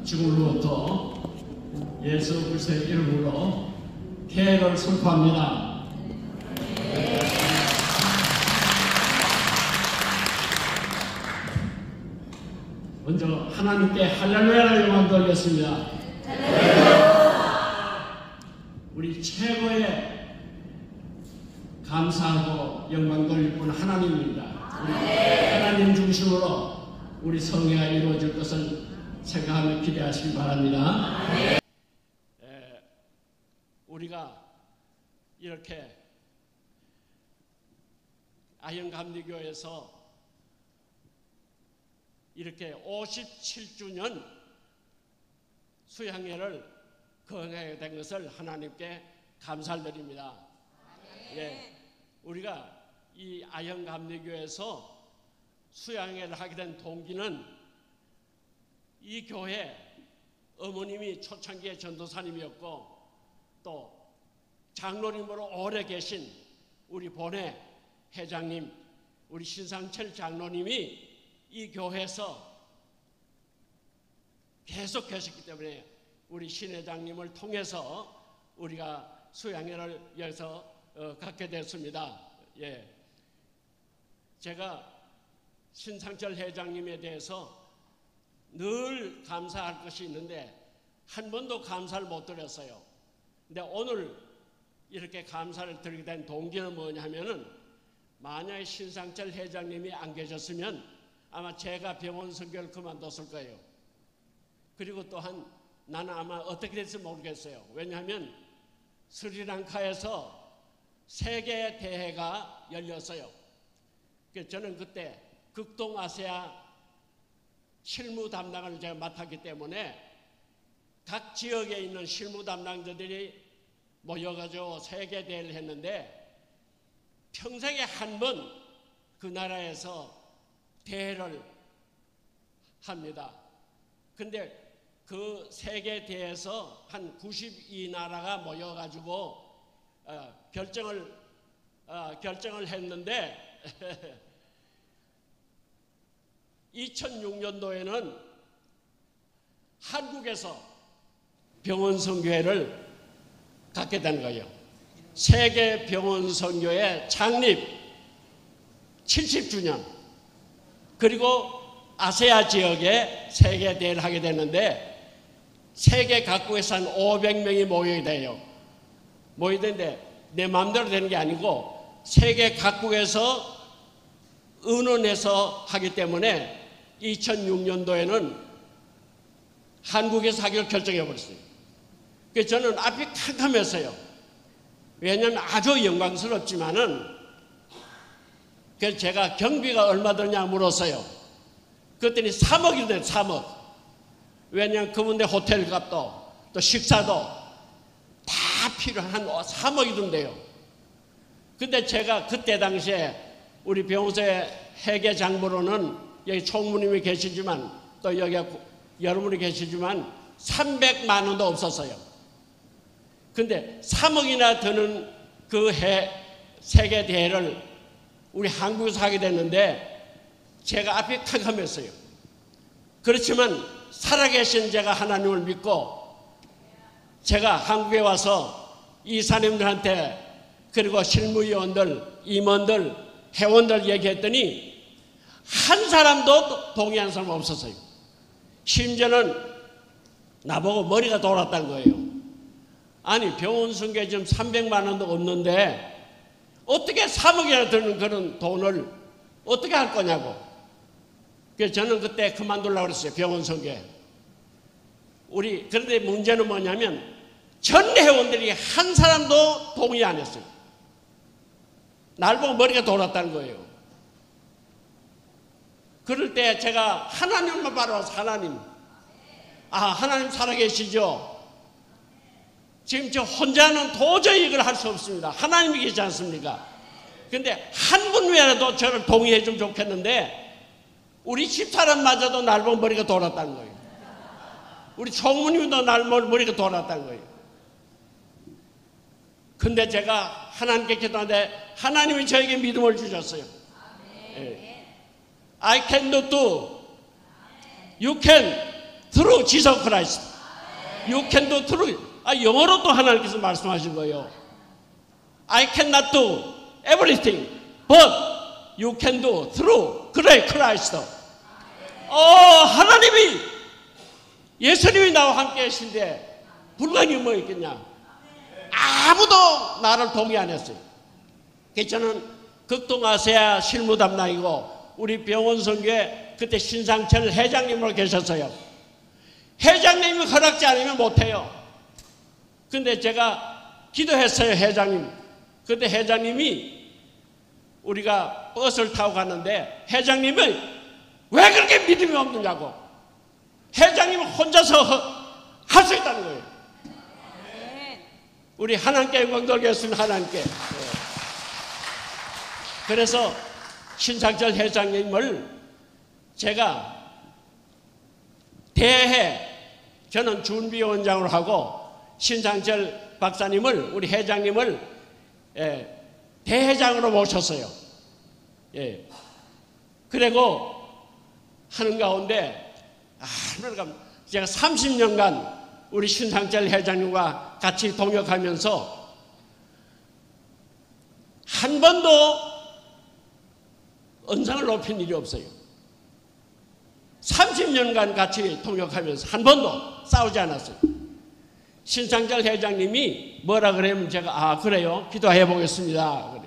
지금으로부터 예수 그리스도의 이름으로 폐해를 선포합니다. 먼저 하나님께 할렐루야를 영광 돌리겠습니다. 우리 최고의 감사하고 영광 돌릴 분은 하나님입니다. 우리 하나님 중심으로 우리 성회가 이루어질 것을 생각하며 기대하시기 바랍니다. 우리가 이렇게 아현감리교에서 이렇게 57주년 수양회를 거행하게 된 것을 하나님께 감사를 드립니다. 예, 우리가 이 아현감리교에서 수양회를 하게 된 동기는 이 교회 어머님이 초창기에 전도사님이었고 또 장로님으로 오래 계신 우리 본회 회장님, 우리 신상철 장로님이 이 교회에서 계속 계셨기 때문에 우리 신 회장님을 통해서 우리가 수양회를 여기서 갖게 됐습니다. 예, 제가 신상철 회장님에 대해서 늘 감사할 것이 있는데 한 번도 감사를 못 드렸어요. 근데 오늘 이렇게 감사를 드리게 된 동기는 뭐냐 하면은 만약에 신상철 회장님이 안 계셨으면 아마 제가 병원 선교를 그만뒀을 거예요. 그리고 또한 나는 아마 어떻게 될지 모르겠어요. 왜냐하면 스리랑카에서 세계 대회가 열렸어요. 저는 그때 극동아시아 실무 담당을 제가 맡았기 때문에 각 지역에 있는 실무 담당자들이 모여가지고 세계 대회를 했는데 평생에 한 번 그 나라에서 대회를 합니다. 근데 그 세계 대회에서 한 92나라가 모여가지고 결정을 했는데 2006년도에는 한국에서 병원 선교회를 갖게 된 거예요. 세계 병원 선교회 창립 70주년, 그리고 아세아 지역에 세계 대회를 하게 되는데 세계 각국에서 한 500명이 모여야 돼요. 모여야 되는데 내 마음대로 되는 게 아니고 세계 각국에서 의논해서 하기 때문에 2006년도에는 한국에서 하기로 결정해 버렸어요. 그래서 저는 앞이 캄캄했어요. 왜냐하면 아주 영광스럽지만은 그래서 제가 경비가 얼마 드냐 물었어요. 그랬더니 3억이 돼요. 3억. 왜냐하면 그분들 호텔 값도 또 식사도 다 필요한 한 3억이 든대요. 근데 제가 그때 당시에 우리 병원의 회계 장부로는 여기 총무님이 계시지만 또 여기 여러분이 계시지만 300만 원도 없었어요. 근데 3억이나 드는 그 세계 대회를 우리 한국에서 하게 됐는데 제가 앞이 캄캄했어요. 그렇지만 살아계신 제가 하나님을 믿고 제가 한국에 와서 이사님들한테 그리고 실무위원들, 임원들, 회원들 얘기했더니 한 사람도 동의하는 사람 없었어요. 심지어는 나보고 머리가 돌았다는 거예요. 아니 병원 선교에 지금 300만 원도 없는데 어떻게 3억이나 드는 그런 돈을 어떻게 할 거냐고. 그래서 저는 그때 그만두려고 그랬어요. 병원 선교에. 그런데 문제는 뭐냐면 전 회원들이 한 사람도 동의 안 했어요. 날 보고 머리가 돌았다는 거예요. 그럴 때 제가 하나님만 바라봐서 하나님 살아계시죠? 지금 저 혼자는 도저히 이걸 할 수 없습니다. 하나님이 계시지 않습니까? 근데 한 분 외에라도 저를 동의해 주면 좋겠는데 우리 집사람마저도 날 보고 머리가 돌았다는 거예요. 우리 총무님도 날 보고 머리가 돌았다는 거예요. 근데 제가 하나님께 기도하는데 하나님이 저에게 믿음을 주셨어요. I can do, you can, through Jesus Christ. You can do through. 영어로 또 하나님께서 말씀하신 거예요. I cannot do everything, but you can do through Christ. 하나님이, 예수님이 나와 함께 계신데 불가능이 뭐 있겠냐? 아무도 나를 동의 안 했어요. 그래서 저는 극동아시아 실무 담당이고 우리 병원 선교에 그때 신상철 회장님으로 계셨어요. 회장님이 허락지 않으면 못해요. 근데 제가 기도했어요, 회장님. 근데 회장님이, 우리가 버스를 타고 갔는데 회장님은 왜 그렇게 믿음이 없느냐고. 회장님은 혼자서 할 수 있다는 거예요. 우리 하나님께 영광 돌리겠습니다. 하나님께. 그래서 신상철 회장님을 제가 대회, 저는 준비위원장으로 하고 신상철 박사님을, 우리 회장님을 대회장으로 모셨어요. 그리고 하는 가운데 제가 30년간 우리 신상철 회장님과 같이 동역하면서 한 번도 언성을 높인 일이 없어요. 30년간 같이 동역하면서 한 번도 싸우지 않았어요. 신상철 회장님이 뭐라 그러면 제가 그래요, 기도해 보겠습니다.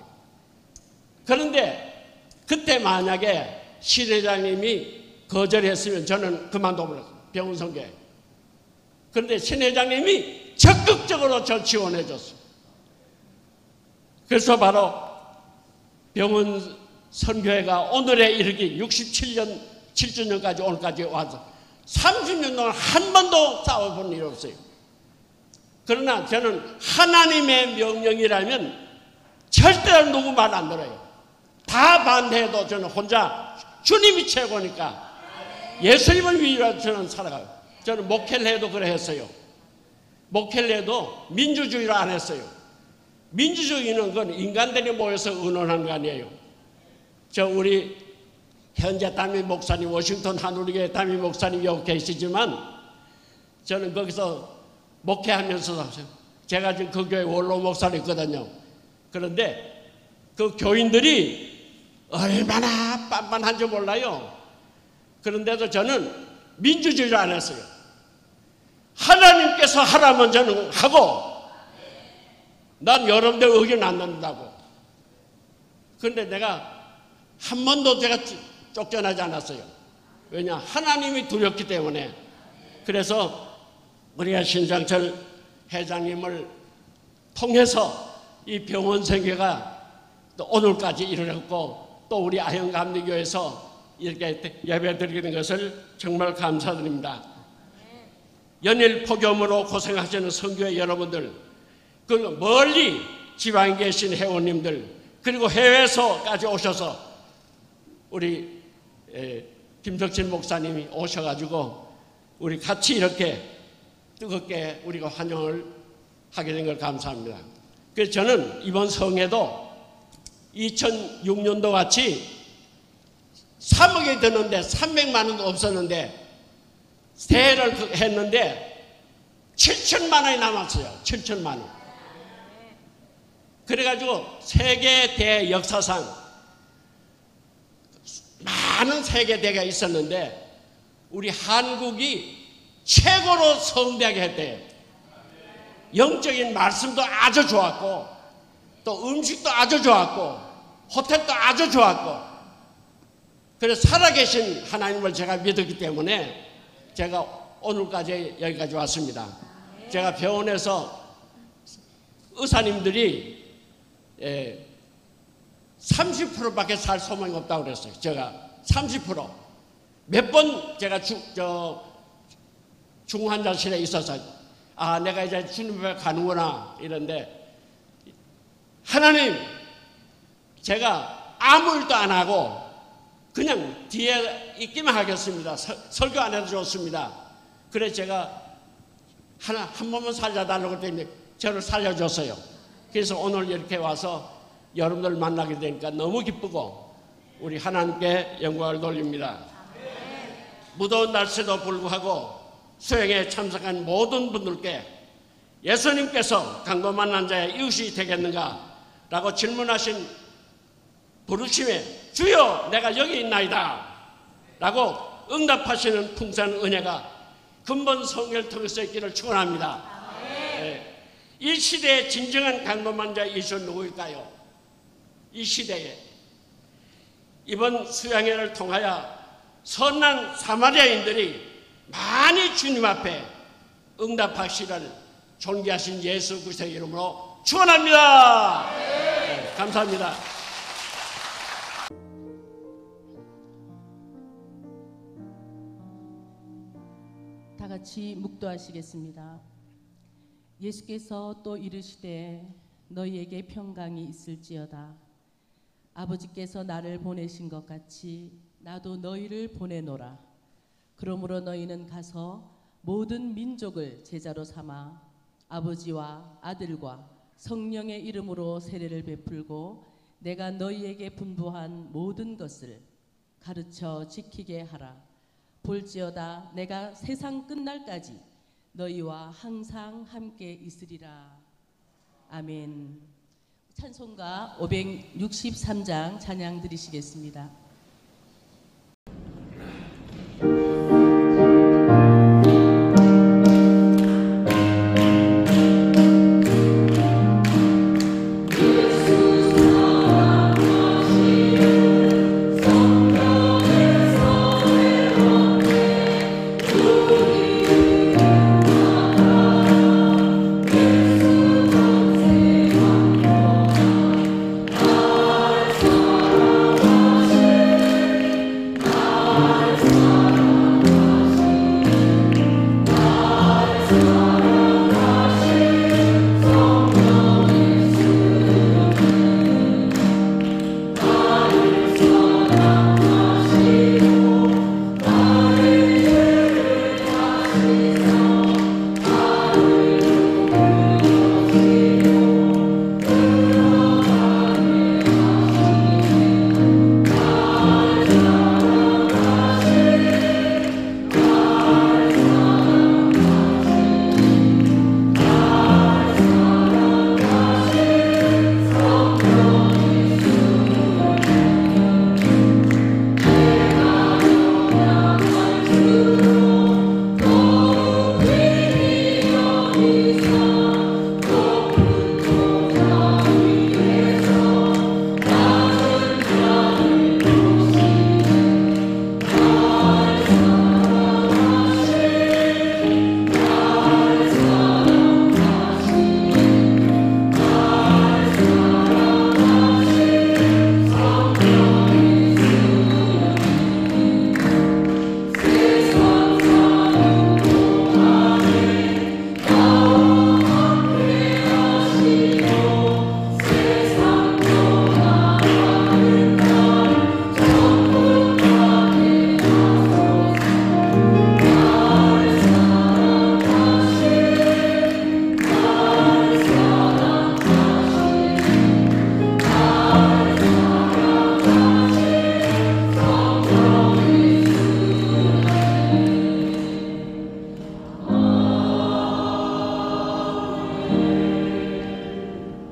그런데 그때 만약에 신 회장님이 거절했으면 저는 그만둬버렸어요, 병원 선교회. 그런데 신 회장님이 적극적으로 저를 지원해 줬어요. 그래서 바로 병원 선교회가 오늘에 이르기 67년 7주년까지 오늘까지 와서 30년 동안 한 번도 싸워본 일이 없어요. 그러나 저는 하나님의 명령이라면 절대로 누구 말 안 들어요. 다 반대해도 저는 혼자, 주님이 최고니까 예수님을 위하여 저는 살아가요. 저는 목회를 해도 그래 했어요. 목회를 해도 민주주의를 안 했어요. 민주주의는 그건 인간들이 모여서 의논하는 거 아니에요. 우리 현재 담임 목사님, 워싱턴 한우리교회 담임 목사님 여기 계시지만 저는 거기서 목회하면서, 제가 지금 그 교회 원로 목사로 있거든요. 그런데 그 교인들이 얼마나 빤빤한지 몰라요. 그런데도 저는 민주주의를 안 했어요. 하나님께서 하라면 저는 하고, 난 여러분들 의견 안 듣는다고. 그런데 내가 한 번도 제가 쫓겨나지 않았어요. 왜냐? 하나님이 두렵기 때문에. 그래서 우리가 신상철 회장님을 통해서 이 병원 선교가 또 오늘까지 이르렀고, 또 우리 아현감리교에서 이렇게 예배드리게 된 것을 정말 감사드립니다. 연일 폭염으로 고생하시는 선교회 여러분들, 그리고 멀리 지방에 계신 회원님들, 그리고 해외에서까지 오셔서 우리 김석진 목사님이 오셔가지고 우리 같이 이렇게 뜨겁게 우리가 환영을 하게 된 걸 감사합니다. 그래서 저는 이번 성회도 2006년도 같이 3억이 드는데 300만 원도 없었는데 대회를 했는데 7천만 원이 남았어요. 7천만 원. 그래가지고 세계 대회 역사상 많은 세계 대회가 있었는데 우리 한국이 최고로 성대하게 했대요. 영적인 말씀도 아주 좋았고, 또 음식도 아주 좋았고, 호텔도 아주 좋았고, 그래서 살아계신 하나님을 제가 믿었기 때문에 제가 오늘까지 여기까지 왔습니다. 제가 병원에서 의사님들이 30%밖에 살 소망이 없다고 그랬어요. 제가 30%. 몇 번 제가 중환자실에 있어서 내가 이제 주님 앞에 가는구나 이런데, 하나님, 제가 아무 일도 안 하고 그냥 뒤에 있기만 하겠습니다. 설교 안 해도 좋습니다. 그래 제가 한 번만 살려달라고 했더니 저를 살려줬어요. 그래서 오늘 이렇게 와서 여러분들 만나게 되니까 너무 기쁘고 우리 하나님께 영광을 돌립니다. 무더운 날씨도 불구하고 수행에 참석한 모든 분들께 예수님께서 강도 만난 자의 이웃이 되겠는가? 라고 질문하신 부르심에 주여 내가 여기 있나이다 라고 응답하시는 풍성한 은혜가 근본 성경을 통해서 있기를 축원합니다. 네. 이 시대의 진정한 강도 만난 자의 이웃은 누구일까요? 이 시대에 이번 수양회를 통하여 선한 사마리아인들이 많이 주님 앞에 응답하시를 존귀하신 예수 그리스도의 이름으로 축원합니다. 네, 감사합니다. 다 같이 묵도하시겠습니다. 예수께서 또 이르시되 너희에게 평강이 있을지어다. 아버지께서 나를 보내신 것 같이 나도 너희를 보내노라. 그러므로 너희는 가서 모든 민족을 제자로 삼아 아버지와 아들과 성령의 이름으로 세례를 베풀고 내가 너희에게 분부한 모든 것을 가르쳐 지키게 하라. 볼지어다 내가 세상 끝날까지 너희와 항상 함께 있으리라. 아멘. 찬송가 563장 찬양 드리시겠습니다.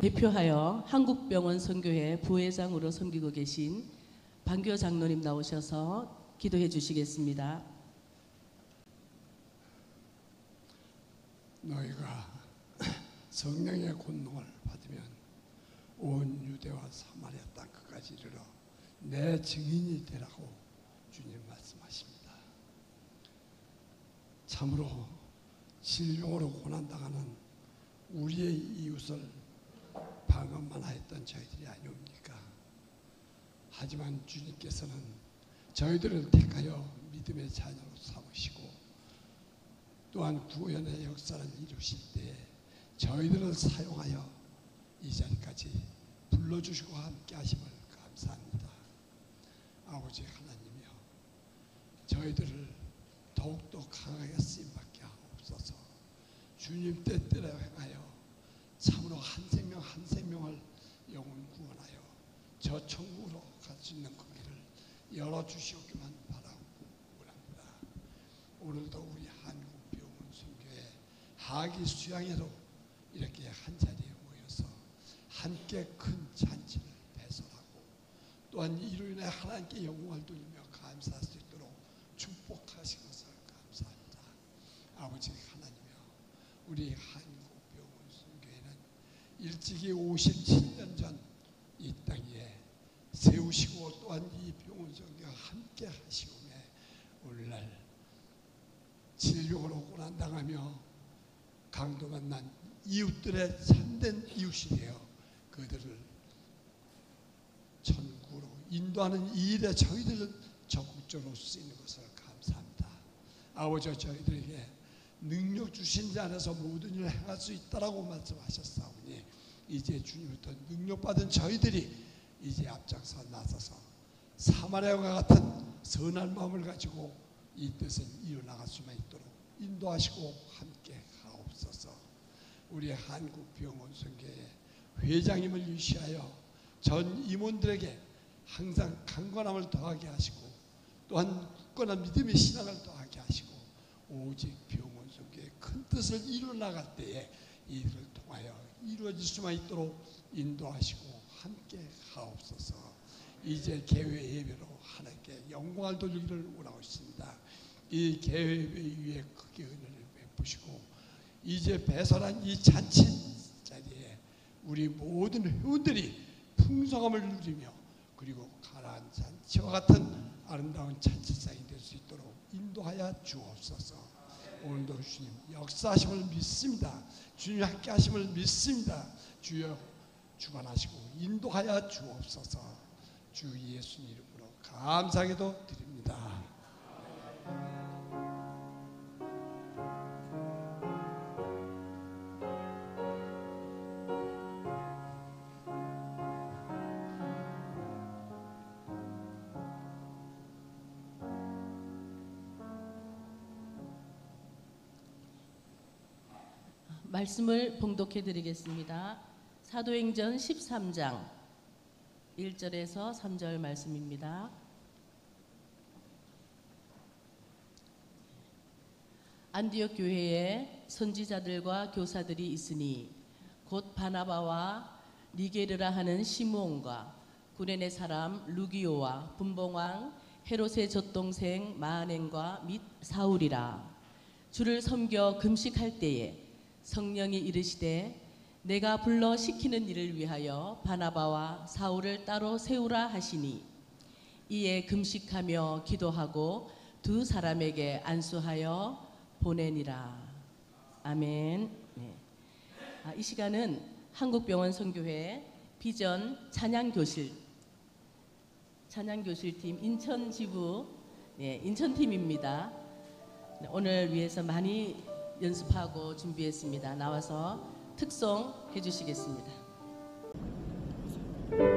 대표하여 한국병원 선교회 부회장으로 섬기고 계신 방교 장로님 나오셔서 기도해 주시겠습니다. 너희가 성령의 권능을 받으면 온 유대와 사마리아 땅 끝까지 이르러 내 증인이 되라고 주님 말씀하십니다. 참으로 질병으로 고난당하는 우리의 이웃을 방언만 하였던 저희들이 아니옵니까? 하지만 주님께서는 저희들을 택하여 믿음의 자녀로 삼으시고 또한 구원의 역사를 이루실 때에 저희들을 사용하여 이 자리까지 불러주시고 함께 하심을 감사합니다. 아버지 하나님이여, 저희들을 더욱더 강하게 쓰임받게 하옵소서. 주님 뜻대로 행하여 참으로 한 생명 한 생명을 영원 구원하여 저 천국으로 갈 수 있는 그 길을 열어주시옵기만 바라고 원합니다. 오늘도 우리 한국병원 사기 수양회로 이렇게 한 자리에 모여서 함께 큰 잔치를 배설하고 또한 이로 인해 하나님께 영광을 돌리며 감사할 수 있도록 축복하신 것을 감사합니다. 아버지 하나님이여, 우리 한국병원선교회는 일찍이 57년 전 이 땅에 세우시고 또한 이 병원선교와 함께 하시오매 오늘날 질병으로 고난당하며 강도 만난 이웃들의 참된 이웃이 되어 그들을 천국으로 인도하는 이 일에 저희들은 적극적으로 쓰이는 것을 감사합니다. 아버지, 저희들에게 능력 주신 자 안에서 모든 일을 행할 수 있다라고 말씀하셨사오니 이제 주님부터 능력받은 저희들이 이제 앞장서 나서서 사마리아와 같은 선한 마음을 가지고 이 뜻을 이어나갈 수만 있도록 인도하시고 함께 하옵소서. 우리 한국병원선교회 회장님을 유시하여 전 임원들에게 항상 강건함을 더하게 하시고 또한 굳건한 믿음의 신앙을 더하게 하시고 오직 병원선교회의 큰 뜻을 이루어나갈 때에 이를 통하여 이루어질 수만 있도록 인도하시고 함께 하옵소서. 이제 개회 예배로 하나님께 영광을 돌리기를 원하옵습니다. 이 개회 예배 위에 크게 은혜를 베푸시고 이제 배설한 이 잔치 자리에 우리 모든 회원들이 풍성함을 누리며 그리고 가나안 잔치와 같은 아름다운 잔치상이 될 수 있도록 인도하여 주옵소서. 오늘도 주님 역사하심을 믿습니다. 주님 함께 하심을 믿습니다. 주여 주관하시고 인도하여 주옵소서. 주 예수님 이름으로 감사하게도 드립니다. 말씀을 봉독해 드리겠습니다. 사도행전 13장 1절에서 3절 말씀입니다. 안디옥 교회에 선지자들과 교사들이 있으니 곧 바나바와 니게르라 하는 시므온과 구레네 사람 루기오와 분봉왕 헤롯의 젖동생 마아넨과 및 사울이라. 주를 섬겨 금식할 때에 성령이 이르시되 내가 불러 시키는 일을 위하여 바나바와 사울을 따로 세우라 하시니 이에 금식하며 기도하고 두 사람에게 안수하여 보내니라. 아멘. 네. 이 시간은 한국병원 선교회 비전 찬양교실팀 인천 지부 인천팀입니다. 오늘 위해서 많이 연습하고 준비했습니다. 나와서 특송 해주시겠습니다. 아멘.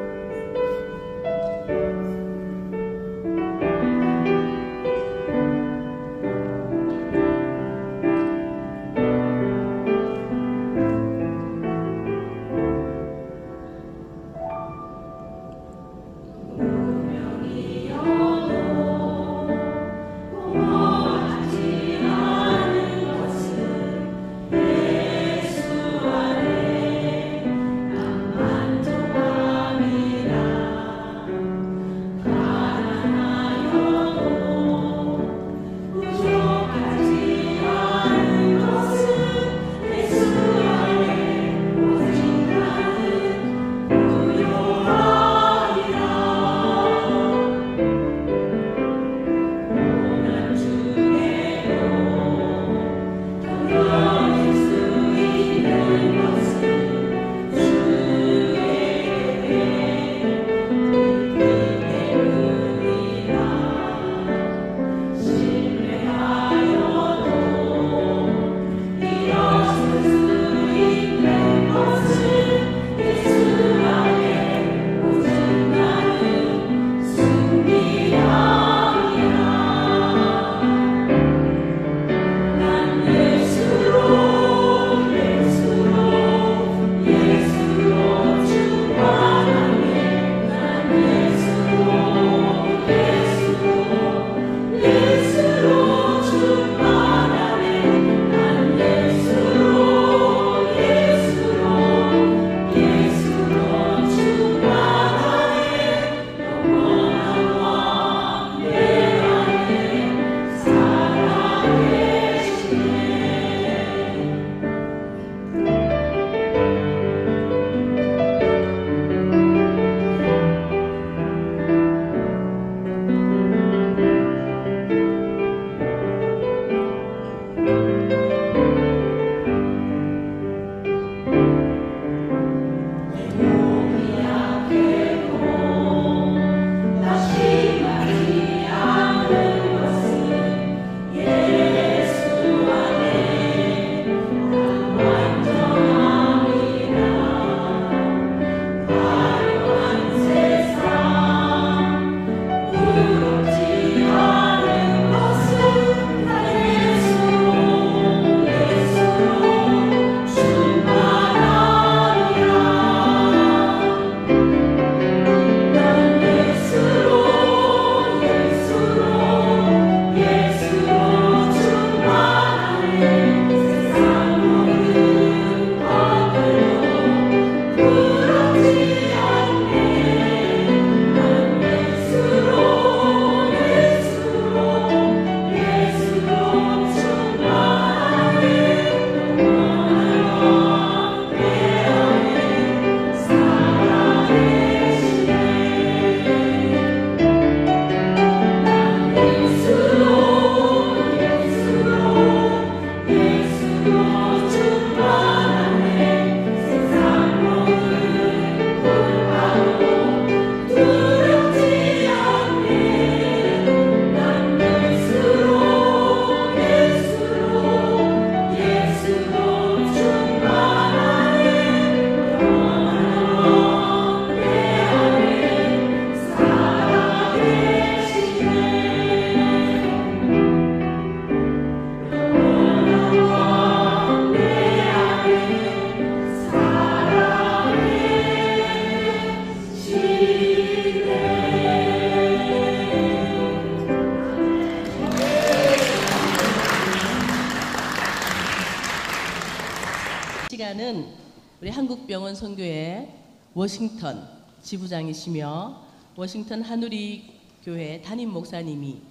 시간은 우리 한국병원 선교회 워싱턴 지부장이시며 워싱턴 한우리 교회 담임 목사님이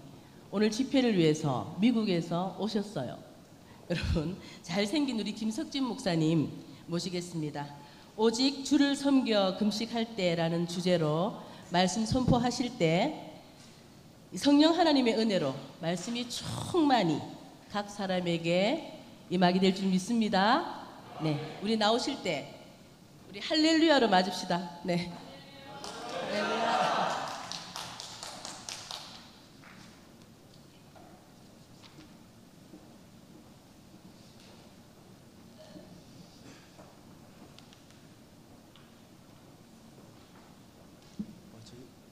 오늘 집회를 위해서 미국에서 오셨어요. 여러분, 잘생긴 우리 김석진 목사님 모시겠습니다. 오직 주를 섬겨 금식할 때라는 주제로 말씀 선포하실 때 성령 하나님의 은혜로 말씀이 충만히 각 사람에게 임하게 될 줄 믿습니다. 네, 우리 나오실 때 우리 할렐루야로 맞읍시다. 네. 할렐루야.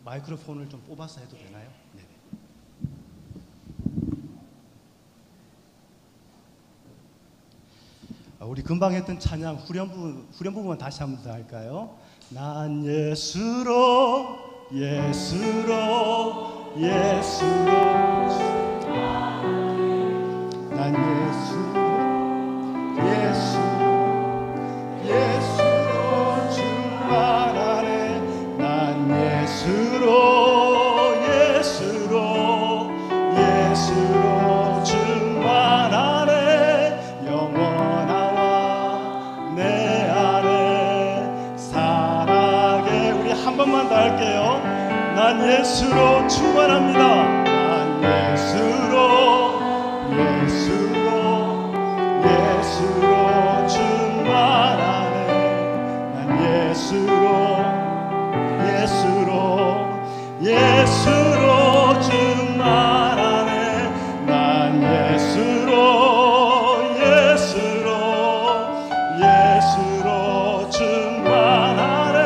마이크로폰을 좀 뽑아서 해도 되나요? 네. 우리 금방 했던 찬양 후렴 부분 다시 한번 더 할까요? 난 예수로 예수로 예수로 난 예수로 예수로 예수로 주만 안에 난 예수로 예수로 예수로 주만 안에 영원하와 내 안에 살아게 우리 한 번만 더 할게요. 난 예수로 충만합니다. 난 예수로 예수로 예수로 충만하네. 난 예수로 예수로 예수로 충만하네. 난 예수로 예수로 예수로 충만하네.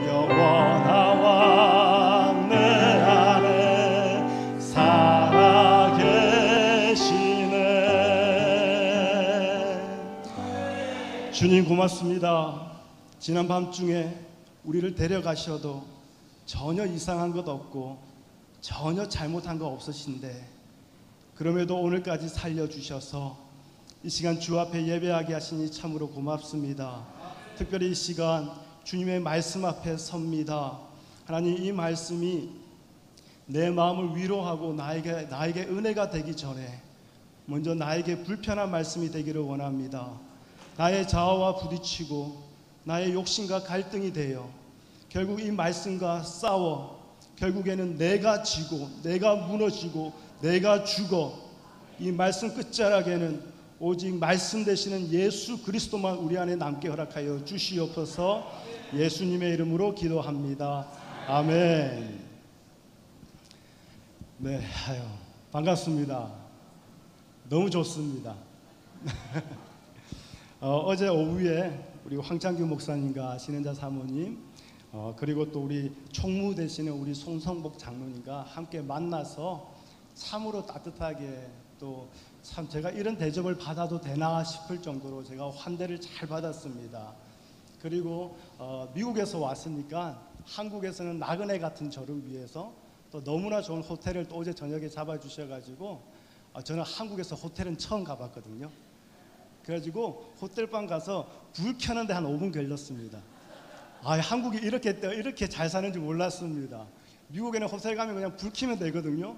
영원하와 내 안에 살아 계시네. 주님 고맙습니다. 지난 밤중에 우리를 데려가셔도 전혀 이상한 것 없고 전혀 잘못한 거 없으신데 그럼에도 오늘까지 살려주셔서 이 시간 주 앞에 예배하게 하시니 참으로 고맙습니다. 특별히 이 시간 주님의 말씀 앞에 섭니다. 하나님, 이 말씀이 내 마음을 위로하고 나에게 은혜가 되기 전에 먼저 나에게 불편한 말씀이 되기를 원합니다. 나의 자아와 부딪히고 나의 욕심과 갈등이 되어 결국 이 말씀과 싸워 결국에는 내가 지고 내가 무너지고 내가 죽어 이 말씀 끝자락에는 오직 말씀 되시는 예수 그리스도만 우리 안에 남게 허락하여 주시옵소서. 예수님의 이름으로 기도합니다. 아멘. 네, 반갑습니다. 너무 좋습니다. 어제 오후에 우리 황창규 목사님과 신현자 사모님 그리고 또 우리 총무 되시는 우리 송성복 장로님과 함께 만나서 참으로 따뜻하게 또 참 제가 이런 대접을 받아도 되나 싶을 정도로 제가 환대를 잘 받았습니다. 그리고 미국에서 왔으니까 한국에서는 나그네 같은 저를 위해서 또 너무나 좋은 호텔을 또 어제 저녁에 잡아주셔가지고 저는 한국에서 호텔은 처음 가봤거든요. 그래가지고 호텔방 가서 불 켜는데 한 5분 걸렸습니다. 한국이 이렇게 잘 사는지 몰랐습니다. 미국에는 호텔 가면 그냥 불 켜면 되거든요.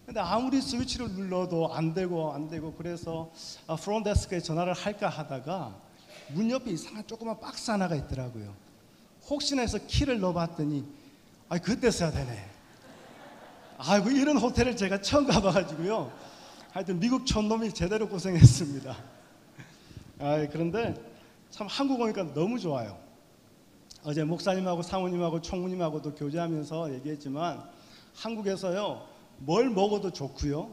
근데 아무리 스위치를 눌러도 안 되고 그래서 프론데스크에 전화를 할까 하다가 문 옆에 이상한 조그만 박스 하나가 있더라고요. 혹시나 해서 키를 넣어봤더니 그때 써야 되네. 이런 호텔을 제가 처음 가봐가지고요. 하여튼 미국 촌놈이 제대로 고생했습니다. 그런데 참 한국 오니까 너무 좋아요. 어제 목사님하고 사모님하고 총무님하고도 교제하면서 얘기했지만 한국에서요 뭘 먹어도 좋고요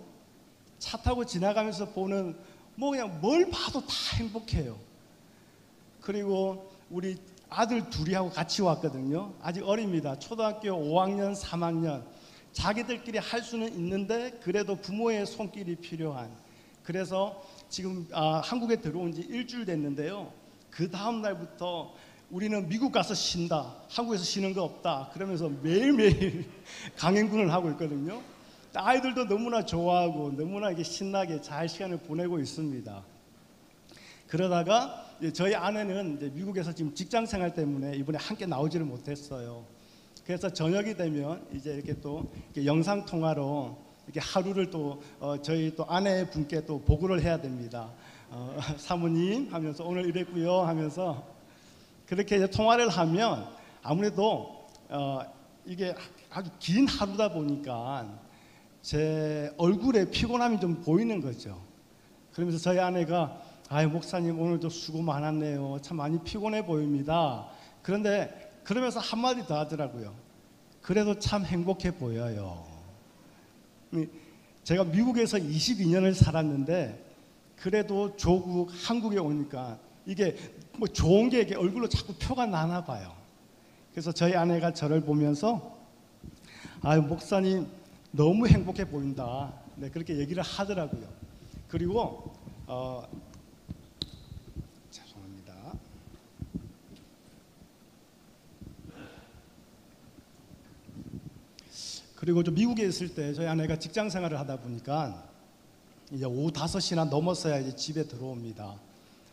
차 타고 지나가면서 보는 그냥 뭘 봐도 다 행복해요. 그리고 우리 아들 둘이하고 같이 왔거든요. 아직 어립니다. 초등학교 5학년 3학년 자기들끼리 할 수는 있는데 그래도 부모의 손길이 필요한. 그래서 지금 한국에 들어온 지 일주일 됐는데요. 그 다음 날부터 우리는 미국 가서 쉰다, 한국에서 쉬는 거 없다 그러면서 매일매일 강행군을 하고 있거든요. 아이들도 너무나 좋아하고 너무나 이게 신나게 잘 시간을 보내고 있습니다. 그러다가 이제 저희 아내는 이제 미국에서 지금 직장 생활 때문에 이번에 함께 나오지를 못했어요. 그래서 저녁이 되면 이제 이렇게 또 이렇게 영상 통화로 이렇게 하루를 또 저희 또 아내 분께 또 보고를 해야 됩니다. 사모님 하면서 오늘 이랬고요 하면서 그렇게 이제 통화를 하면 아무래도 이게 아주 긴 하루다 보니까 제 얼굴에 피곤함이 좀 보이는 거죠. 그러면서 저희 아내가 아유 목사님 오늘도 수고 많았네요. 참 많이 피곤해 보입니다. 그런데 그러면서 한마디 더 하더라고요. 그래도 참 행복해 보여요. 제가 미국에서 22년을 살았는데 그래도 조국 한국에 오니까 이게 뭐 좋은 게 이게 얼굴로 자꾸 표가 나나 봐요. 그래서 저희 아내가 저를 보면서 아유 목사님 너무 행복해 보인다. 네, 그렇게 얘기를 하더라고요. 그리고 죄송합니다. 그리고 저 미국에 있을 때 저희 아내가 직장 생활을 하다 보니까 이제 오후 5시나 넘었어야 이제 집에 들어옵니다.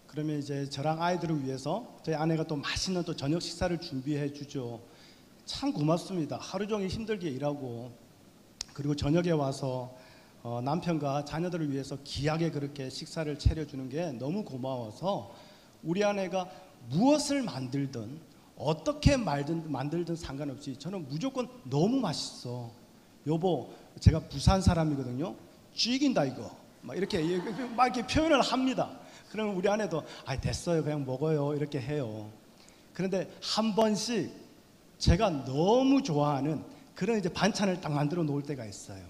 그러면 이제 저랑 아이들을 위해서 저희 아내가 또 맛있는 또 저녁 식사를 준비해 주죠. 참 고맙습니다. 하루 종일 힘들게 일하고 그리고 저녁에 와서 남편과 자녀들을 위해서 귀하게 그렇게 식사를 차려주는 게 너무 고마워서 우리 아내가 무엇을 만들든 어떻게 만들든 상관없이 저는 무조건 너무 맛있어. 여보, 제가 부산 사람이거든요. 쥐긴다 이거. 막 이렇게 표현을 합니다. 그러면 우리 아내도 아 됐어요, 그냥 먹어요 이렇게 해요. 그런데 한 번씩 제가 너무 좋아하는 그런 이제 반찬을 딱 만들어 놓을 때가 있어요.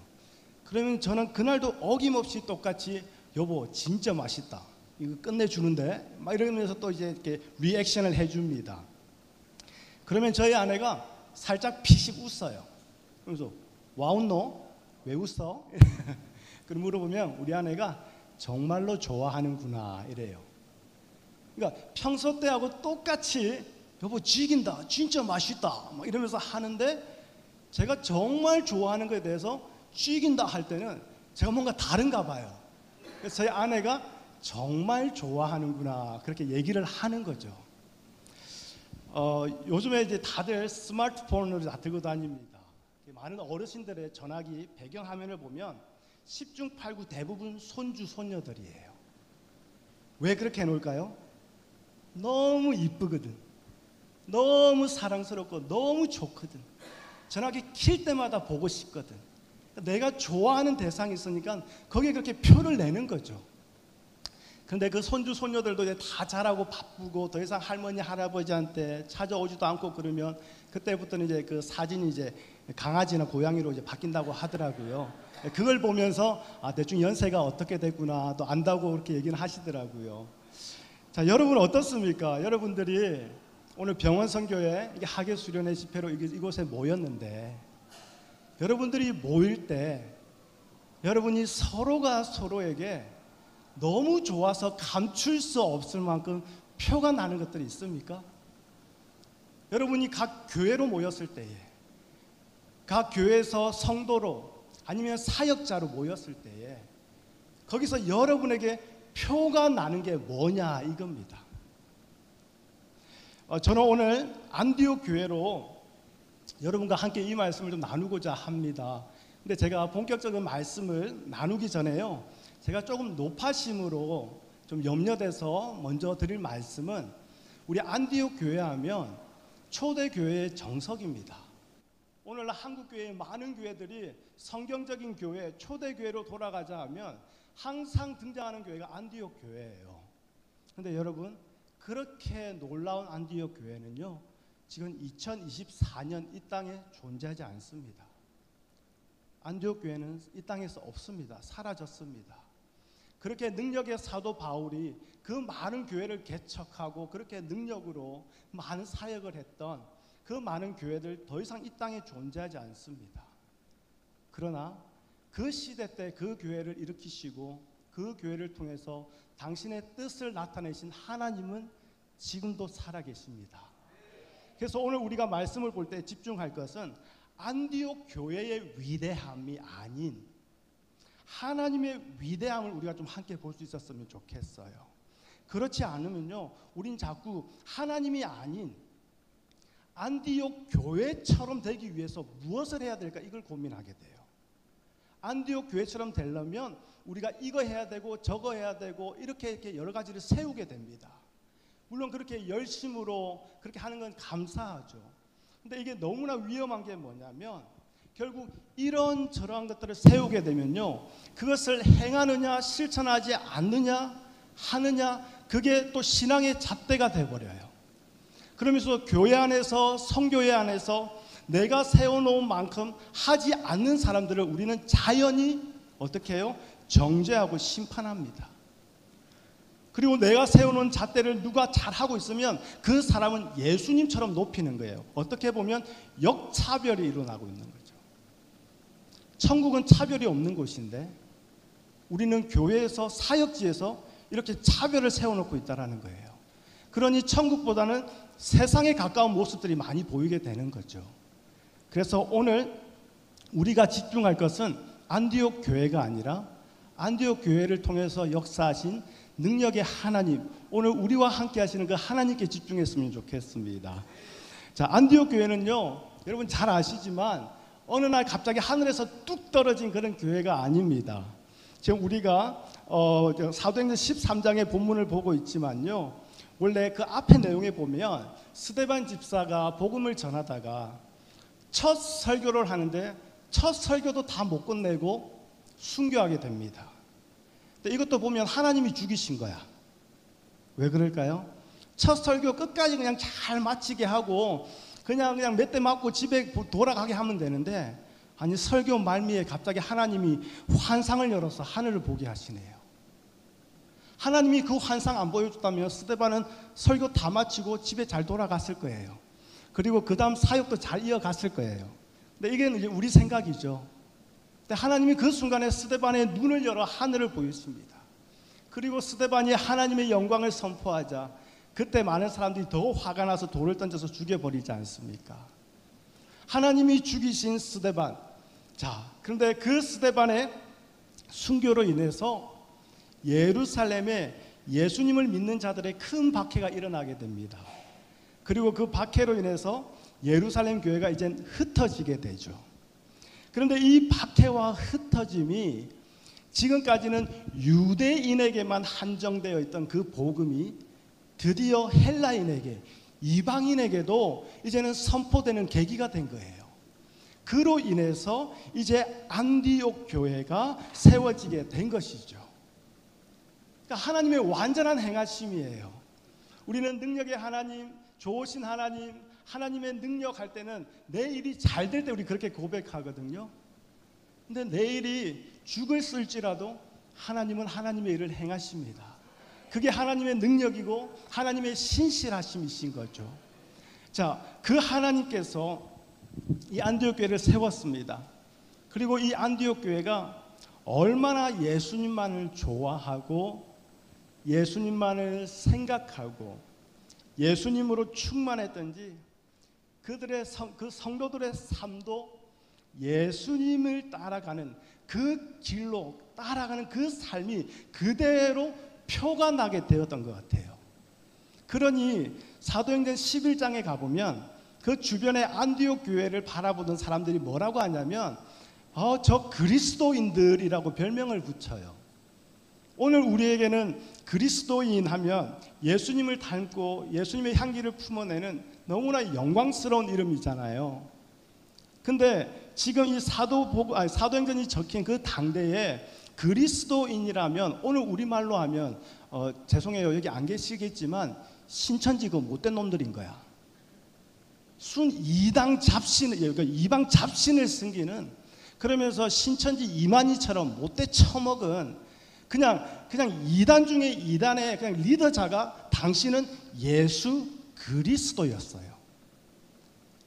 그러면 저는 그날도 어김없이 똑같이 여보 진짜 맛있다 이거 끝내주는데 막 이러면서 또 이제 이렇게 리액션을 해줍니다. 그러면 저희 아내가 살짝 피식 웃어요. 그래서 와 웃노? 왜 웃어? 그럼 물어보면 우리 아내가 정말로 좋아하는구나 이래요. 그러니까 평소 때하고 똑같이 여보 죽인다 진짜 맛있다 막 이러면서 하는데 제가 정말 좋아하는 것에 대해서 죽인다 할 때는 제가 뭔가 다른가 봐요. 그래서 저희 아내가 정말 좋아하는구나 그렇게 얘기를 하는 거죠. 요즘에 이제 다들 스마트폰을 다 들고 다닙니다. 많은 어르신들의 전화기 배경화면을 보면 10중 8구 대부분 손주 손녀들이에요. 왜 그렇게 해놓을까요? 너무 이쁘거든. 너무 사랑스럽고 너무 좋거든. 전화기 킬 때마다 보고 싶거든. 내가 좋아하는 대상이 있으니까 거기에 그렇게 표를 내는 거죠. 근데 그 손주 손녀들도 이제 다 자라고 바쁘고 더 이상 할머니 할아버지한테 찾아오지도 않고 그러면 그때부터는 이제 그 사진이 이제 강아지나 고양이로 이제 바뀐다고 하더라고요. 그걸 보면서 아 대충 연세가 어떻게 됐구나 또 안다고 그렇게 얘기는 하시더라고요. 자, 여러분 어떻습니까? 여러분들이 오늘 병원 선교회 이게 학예 수련회 집회로 이곳에 모였는데 여러분들이 모일 때 여러분이 서로가 서로에게 너무 좋아서 감출 수 없을 만큼 표가 나는 것들이 있습니까? 여러분이 각 교회로 모였을 때에 각 교회에서 성도로 아니면 사역자로 모였을 때에 거기서 여러분에게 표가 나는 게 뭐냐 이겁니다. 저는 오늘 안디옥 교회로 여러분과 함께 이 말씀을 좀 나누고자 합니다. 근데 제가 본격적인 말씀을 나누기 전에요, 제가 조금 높아심으로 좀 염려돼서 먼저 드릴 말씀은 우리 안디옥 교회 하면 초대교회의 정석입니다. 오늘날 한국교회의 많은 교회들이 성경적인 교회, 초대교회로 돌아가자 하면 항상 등장하는 교회가 안디옥 교회예요. 그런데 여러분 그렇게 놀라운 안디옥 교회는요 지금 2024년 이 땅에 존재하지 않습니다. 안디옥 교회는 이 땅에서 없습니다. 사라졌습니다. 그렇게 능력의 사도 바울이 그 많은 교회를 개척하고 그렇게 능력으로 많은 사역을 했던 그 많은 교회들 더 이상 이 땅에 존재하지 않습니다. 그러나 그 시대 때 그 교회를 일으키시고 그 교회를 통해서 당신의 뜻을 나타내신 하나님은 지금도 살아계십니다. 그래서 오늘 우리가 말씀을 볼 때 집중할 것은 안디옥 교회의 위대함이 아닌 하나님의 위대함을 우리가 좀 함께 볼 수 있었으면 좋겠어요. 그렇지 않으면요, 우린 자꾸 하나님이 아닌 안디옥 교회처럼 되기 위해서 무엇을 해야 될까, 이걸 고민하게 돼요. 안디옥 교회처럼 되려면 우리가 이거 해야 되고 저거 해야 되고 이렇게 여러 가지를 세우게 됩니다. 물론 그렇게 열심으로 그렇게 하는 건 감사하죠. 근데 이게 너무나 위험한 게 뭐냐면, 결국 이런 저러한 것들을 세우게 되면요, 그것을 행하느냐 실천하지 않느냐 하느냐, 그게 또 신앙의 잣대가 돼버려요. 그러면서 교회 안에서, 성교회 안에서 내가 세워놓은 만큼 하지 않는 사람들을 우리는 자연히 어떻게 해요? 정죄하고 심판합니다. 그리고 내가 세워놓은 잣대를 누가 잘하고 있으면 그 사람은 예수님처럼 높이는 거예요. 어떻게 보면 역차별이 일어나고 있는 거죠. 천국은 차별이 없는 곳인데 우리는 교회에서, 사역지에서 이렇게 차별을 세워놓고 있다는 거예요. 그러니 천국보다는 세상에 가까운 모습들이 많이 보이게 되는 거죠. 그래서 오늘 우리가 집중할 것은 안디옥 교회가 아니라 안디옥 교회를 통해서 역사하신 능력의 하나님, 오늘 우리와 함께 하시는 그 하나님께 집중했으면 좋겠습니다. 자, 안디옥 교회는요, 여러분 잘 아시지만 어느 날 갑자기 하늘에서 뚝 떨어진 그런 교회가 아닙니다. 지금 우리가 사도행전 13장의 본문을 보고 있지만요, 원래 그 앞에 내용에 보면 스데반 집사가 복음을 전하다가 첫 설교를 하는데 첫 설교도 다 못 끝내고 순교하게 됩니다. 근데 이것도 보면 하나님이 죽이신 거야. 왜 그럴까요? 첫 설교 끝까지 그냥 잘 마치게 하고 그냥 몇 대 맞고 집에 돌아가게 하면 되는데, 아니 설교 말미에 갑자기 하나님이 환상을 열어서 하늘을 보게 하시네요. 하나님이 그 환상 안 보여줬다면 스데반은 설교 다 마치고 집에 잘 돌아갔을 거예요. 그리고 그 다음 사역도 잘 이어갔을 거예요. 근데 이게 이제 우리 생각이죠. 근데 하나님이 그 순간에 스데반의 눈을 열어 하늘을 보였습니다. 그리고 스데반이 하나님의 영광을 선포하자 그때 많은 사람들이 더 화가 나서 돌을 던져서 죽여버리지 않습니까? 하나님이 죽이신 스데반. 자, 그런데 그 스데반의 순교로 인해서 예루살렘에 예수님을 믿는 자들의 큰 박해가 일어나게 됩니다. 그리고 그 박해로 인해서 예루살렘 교회가 이젠 흩어지게 되죠. 그런데 이 박해와 흩어짐이 지금까지는 유대인에게만 한정되어 있던 그 복음이 드디어 헬라인에게, 이방인에게도 이제는 선포되는 계기가 된 거예요. 그로 인해서 이제 안디옥 교회가 세워지게 된 것이죠. 그러니까 하나님의 완전한 행하심이에요. 우리는 능력의 하나님, 좋으신 하나님, 하나님의 능력 할 때는 내 일이 잘 될 때 우리 그렇게 고백하거든요. 근데 내 일이 죽을 쓸지라도 하나님은 하나님의 일을 행하십니다. 그게 하나님의 능력이고 하나님의 신실하심이신 거죠. 자, 그 하나님께서 이 안디옥 교회를 세웠습니다. 그리고 이 안디옥 교회가 얼마나 예수님만을 좋아하고 예수님만을 생각하고 예수님으로 충만했던지 그들의 그 성도들의 삶도 예수님을 따라가는 그 길로 따라가는 그 삶이 그대로 표가 나게 되었던 것 같아요. 그러니 사도행전 11장에 가보면 그 주변의 안디옥 교회를 바라보던 사람들이 뭐라고 하냐면 저 그리스도인들이라고 별명을 붙여요. 오늘 우리에게는 그리스도인 하면 예수님을 닮고 예수님의 향기를 품어내는 너무나 영광스러운 이름이잖아요. 근데 지금 이 사도행전이 적힌 그 당대에 그리스도인이라면 오늘 우리말로 하면 죄송해요, 여기 안 계시겠지만 신천지 그 못된 놈들인 거야. 순 이방 잡신을 섬기는, 그러면서 신천지 이만희처럼 못돼 처먹은 그냥 이단 중에 이단의 그냥 리더자가 당신은 예수 그리스도였어요.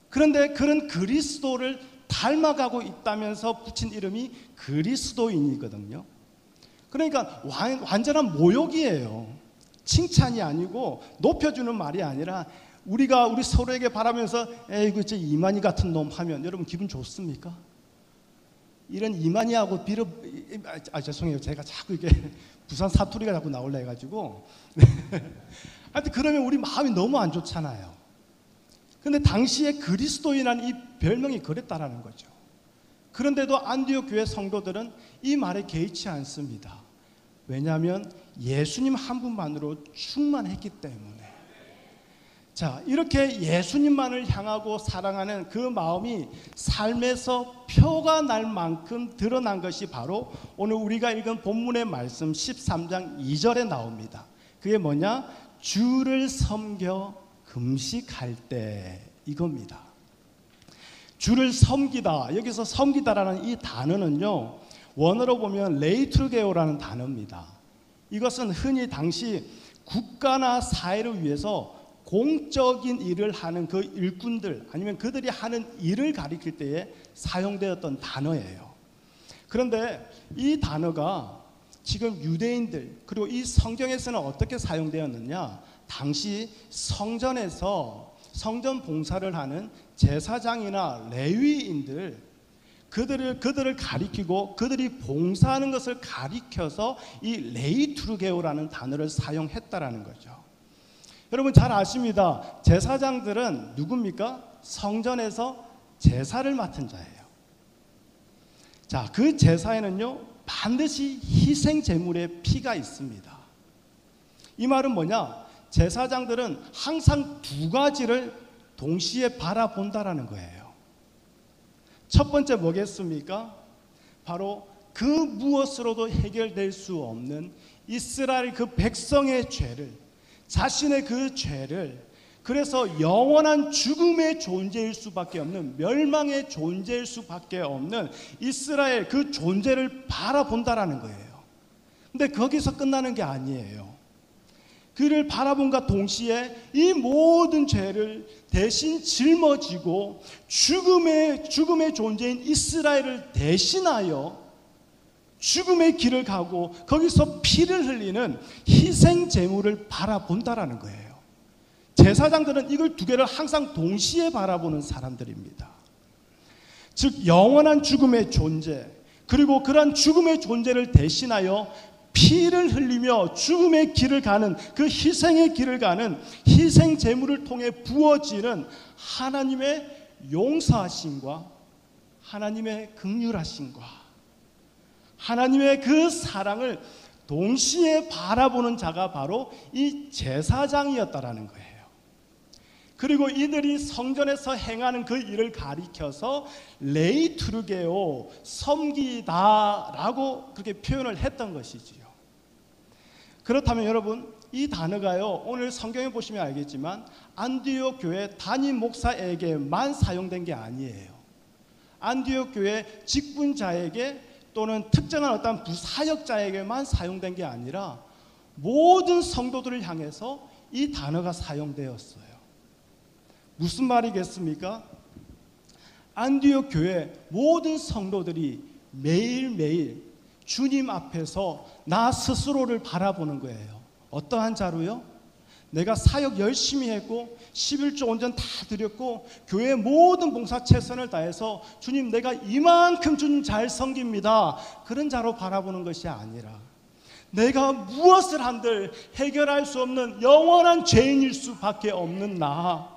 그런데 그런 그리스도를 닮아가고 있다면서 붙인 이름이 그리스도인이거든요. 그러니까 완전한 모욕이에요. 칭찬이 아니고 높여주는 말이 아니라 우리 서로에게 바라면서 에이구 저 이만희 같은 놈 하면 여러분 기분 좋습니까? 이런 이만희하고 죄송해요, 제가 자꾸 이게 부산 사투리가 자꾸 나올라 해가지고 하여튼 그러면 우리 마음이 너무 안 좋잖아요. 근데 당시에 그리스도인이라는 이 별명이 그랬다라는 거죠. 그런데도 안디옥 교회 성도들은 이 말에 개의치 않습니다. 왜냐하면 예수님 한 분만으로 충만했기 때문에. 자, 이렇게 예수님만을 향하고 사랑하는 그 마음이 삶에서 표가 날 만큼 드러난 것이 바로 오늘 우리가 읽은 본문의 말씀 13장 2절에 나옵니다. 그게 뭐냐? 주를 섬겨 금식할 때, 이겁니다. 주를 섬기다, 여기서 섬기다라는 이 단어는요, 원어로 보면 레이투르게오라는 단어입니다. 이것은 흔히 당시 국가나 사회를 위해서 공적인 일을 하는 그 일꾼들, 아니면 그들이 하는 일을 가리킬 때에 사용되었던 단어예요. 그런데 이 단어가 지금 유대인들, 그리고 이 성경에서는 어떻게 사용되었느냐? 당시 성전에서 성전 봉사를 하는 제사장이나 레위인들, 그들을 가리키고 그들이 봉사하는 것을 가리켜서 이 레이투르게오라는 단어를 사용했다라는 거죠. 여러분 잘 아십니다. 제사장들은 누굽니까? 성전에서 제사를 맡은 자예요. 자, 그 제사에는요 반드시 희생 제물의 피가 있습니다. 이 말은 뭐냐? 제사장들은 항상 두 가지를 동시에 바라본다라는 거예요. 첫 번째 뭐겠습니까? 바로 그 무엇으로도 해결될 수 없는 이스라엘 그 백성의 죄를, 자신의 그 죄를, 그래서 영원한 죽음의 존재일 수밖에 없는, 멸망의 존재일 수밖에 없는 이스라엘 그 존재를 바라본다라는 거예요. 근데 거기서 끝나는 게 아니에요. 그를 바라본과 동시에 이 모든 죄를 대신 짊어지고 죽음의 존재인 이스라엘을 대신하여 죽음의 길을 가고 거기서 피를 흘리는 희생 제물을 바라본다라는 거예요. 제사장들은 이걸 두 개를 항상 동시에 바라보는 사람들입니다. 즉 영원한 죽음의 존재, 그리고 그러한 죽음의 존재를 대신하여 피를 흘리며 죽음의 길을 가는, 그 희생의 길을 가는 희생 제물을 통해 부어지는 하나님의 용서하심과 하나님의 긍휼하심과 하나님의 그 사랑을 동시에 바라보는 자가 바로 이 제사장이었다라는 거예요. 그리고 이들이 성전에서 행하는 그 일을 가리켜서 레이투르게오, 섬기다라고 그렇게 표현을 했던 것이지요. 그렇다면 여러분, 이 단어가요, 오늘 성경에 보시면 알겠지만 안디옥 교회 담임 목사에게만 사용된 게 아니에요. 안디옥 교회 직분자에게 또는 특정한 어떤 부사역자에게만 사용된 게 아니라 모든 성도들을 향해서 이 단어가 사용되었어요. 무슨 말이겠습니까? 안디옥 교회 모든 성도들이 매일매일 주님 앞에서 나 스스로를 바라보는 거예요. 어떠한 자로요? 내가 사역 열심히 했고 11조 온전 다 드렸고 교회 모든 봉사 최선을 다해서 주님 내가 이만큼 주님 잘 섬깁니다. 그런 자로 바라보는 것이 아니라 내가 무엇을 한들 해결할 수 없는 영원한 죄인일 수밖에 없는 나,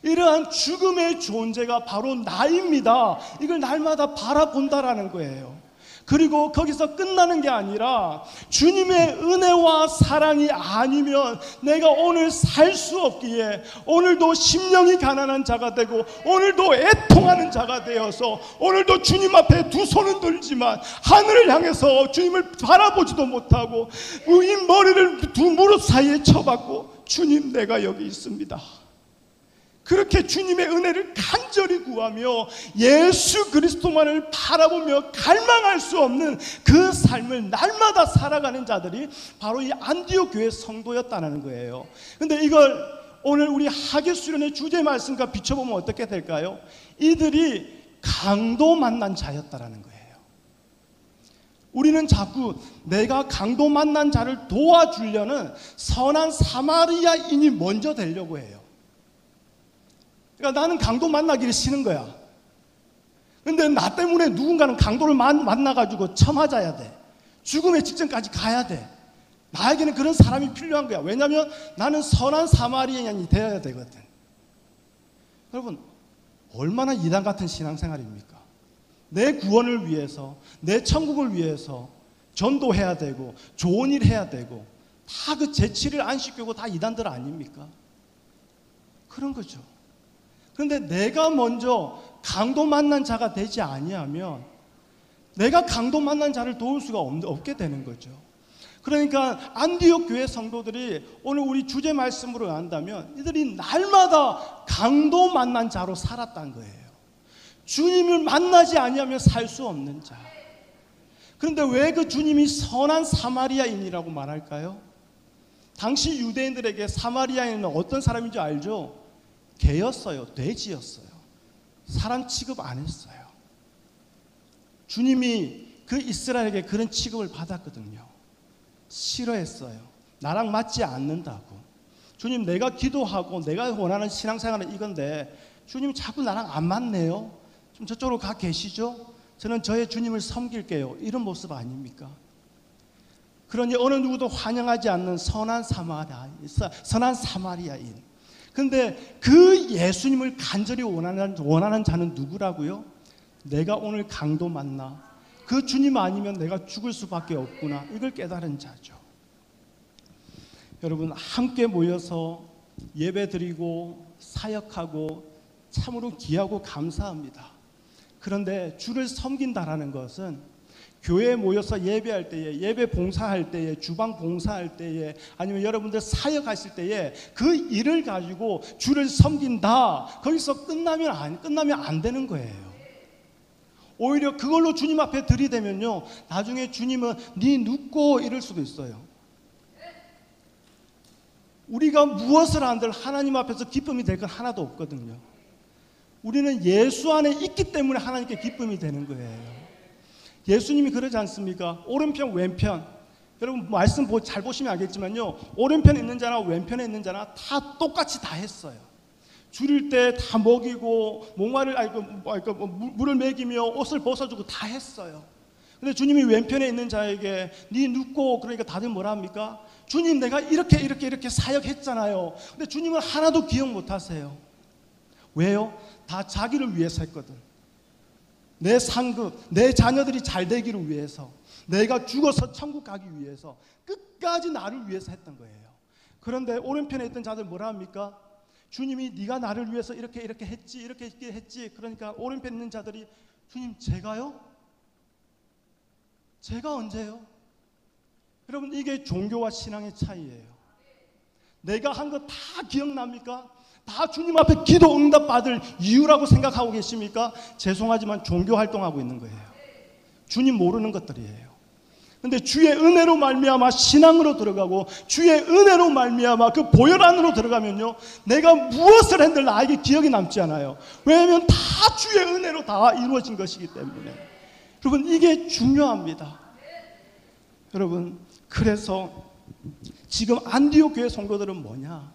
이러한 죽음의 존재가 바로 나입니다. 이걸 날마다 바라본다라는 거예요. 그리고 거기서 끝나는 게 아니라 주님의 은혜와 사랑이 아니면 내가 오늘 살 수 없기에 오늘도 심령이 가난한 자가 되고 오늘도 애통하는 자가 되어서 오늘도 주님 앞에 두 손은 들지만 하늘을 향해서 주님을 바라보지도 못하고 이 머리를 두 무릎 사이에 쳐박고 주님 내가 여기 있습니다. 그렇게 주님의 은혜를 간절히 구하며 예수 그리스도만을 바라보며 갈망할 수 없는 그 삶을 날마다 살아가는 자들이 바로 이 안디옥 교회 성도였다는 거예요. 근데 이걸 오늘 우리 하계 수련의 주제 말씀과 비춰보면 어떻게 될까요? 이들이 강도 만난 자였다는 거예요. 우리는 자꾸 내가 강도 만난 자를 도와주려는 선한 사마리아인이 먼저 되려고 해요. 그러니까 나는 강도 만나기를 싫은 거야. 근데 나 때문에 누군가는 강도를 만나가지고 처맞아야 돼. 죽음의 직전까지 가야 돼. 나에게는 그런 사람이 필요한 거야. 왜냐하면 나는 선한 사마리아인이 되어야 되거든. 여러분, 얼마나 이단 같은 신앙생활입니까? 내 구원을 위해서, 내 천국을 위해서 전도해야 되고 좋은 일 해야 되고 다 그 재치를 안 시키고 다 이단들 아닙니까? 그런 거죠. 그런데 내가 먼저 강도 만난 자가 되지 아니하면 내가 강도 만난 자를 도울 수가 없게 되는 거죠. 그러니까 안디옥 교회 성도들이 오늘 우리 주제 말씀으로 한다면 이들이 날마다 강도 만난 자로 살았다는 거예요. 주님을 만나지 아니하면 살 수 없는 자. 그런데 왜 그 주님이 선한 사마리아인이라고 말할까요? 당시 유대인들에게 사마리아인은 어떤 사람인지 알죠? 개였어요. 돼지였어요. 사람 취급 안 했어요. 주님이 그 이스라엘에게 그런 취급을 받았거든요. 싫어했어요. 나랑 맞지 않는다고. 주님, 내가 기도하고 내가 원하는 신앙생활은 이건데 주님이 자꾸 나랑 안 맞네요. 좀 저쪽으로 가 계시죠? 저는 저의 주님을 섬길게요. 이런 모습 아닙니까? 그러니 어느 누구도 환영하지 않는 선한 사마리아인. 그런데 그 예수님을 간절히 원하는 자는 누구라고요? 내가 오늘 강도 만나 그 주님 아니면 내가 죽을 수밖에 없구나, 이걸 깨달은 자죠. 여러분, 함께 모여서 예배드리고 사역하고 참으로 귀하고 감사합니다. 그런데 주를 섬긴다라는 것은 교회에 모여서 예배할 때에, 예배 봉사할 때에, 주방 봉사할 때에, 아니면 여러분들 사역하실 때에 그 일을 가지고 주를 섬긴다, 거기서 끝나면 안 되는 거예요. 오히려 그걸로 주님 앞에 들이대면요, 나중에 주님은 네 눕고 이럴 수도 있어요. 우리가 무엇을 한들 하나님 앞에서 기쁨이 될 건 하나도 없거든요. 우리는 예수 안에 있기 때문에 하나님께 기쁨이 되는 거예요. 예수님이 그러지 않습니까? 오른편 왼편, 여러분 말씀 잘 보시면 알겠지만요, 오른편에 있는 자나 왼편에 있는 자나 다 똑같이 다 했어요. 줄일 때 다 먹이고 물을 먹이며 옷을 벗어주고 다 했어요. 근데 주님이 왼편에 있는 자에게 네 눕고, 그러니까 다들 뭐라 합니까? 주님, 내가 이렇게 사역했잖아요. 근데 주님은 하나도 기억 못 하세요. 왜요? 다 자기를 위해서 했거든. 내 상급, 내 자녀들이 잘 되기를 위해서, 내가 죽어서 천국 가기 위해서, 끝까지 나를 위해서 했던 거예요. 그런데 오른편에 있던 자들 뭐라 합니까? 주님이 네가 나를 위해서 이렇게 했지. 그러니까 오른편에 있는 자들이, 주님, 제가요? 제가 언제요? 여러분, 이게 종교와 신앙의 차이예요. 내가 한 거 다 기억납니까? 다 주님 앞에 기도 응답 받을 이유라고 생각하고 계십니까? 죄송하지만 종교 활동하고 있는 거예요. 주님 모르는 것들이에요. 근데 주의 은혜로 말미암아 신앙으로 들어가고, 주의 은혜로 말미암아 그 보혈 안으로 들어가면요, 내가 무엇을 했든 나에게 기억이 남지 않아요. 왜냐하면 다 주의 은혜로 다 이루어진 것이기 때문에. 여러분, 이게 중요합니다. 여러분, 그래서 지금 안디옥 교회 성도들은 뭐냐?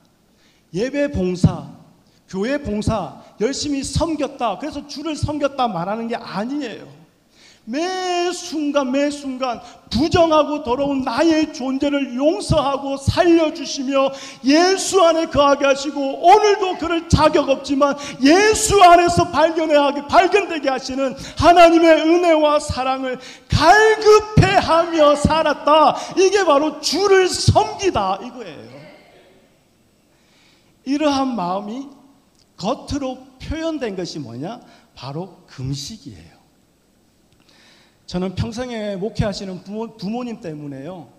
예배 봉사, 교회 봉사 열심히 섬겼다, 그래서 주를 섬겼다 말하는 게 아니에요. 매 순간 부정하고 더러운 나의 존재를 용서하고 살려주시며 예수 안에 거하게 하시고, 오늘도 그럴 자격 없지만 예수 안에서 발견되게 하시는 하나님의 은혜와 사랑을 갈급해하며 살았다. 이게 바로 주를 섬기다 이거예요. 이러한 마음이 겉으로 표현된 것이 뭐냐? 바로 금식이에요. 저는 평생에 목회하시는 부모님 때문에요,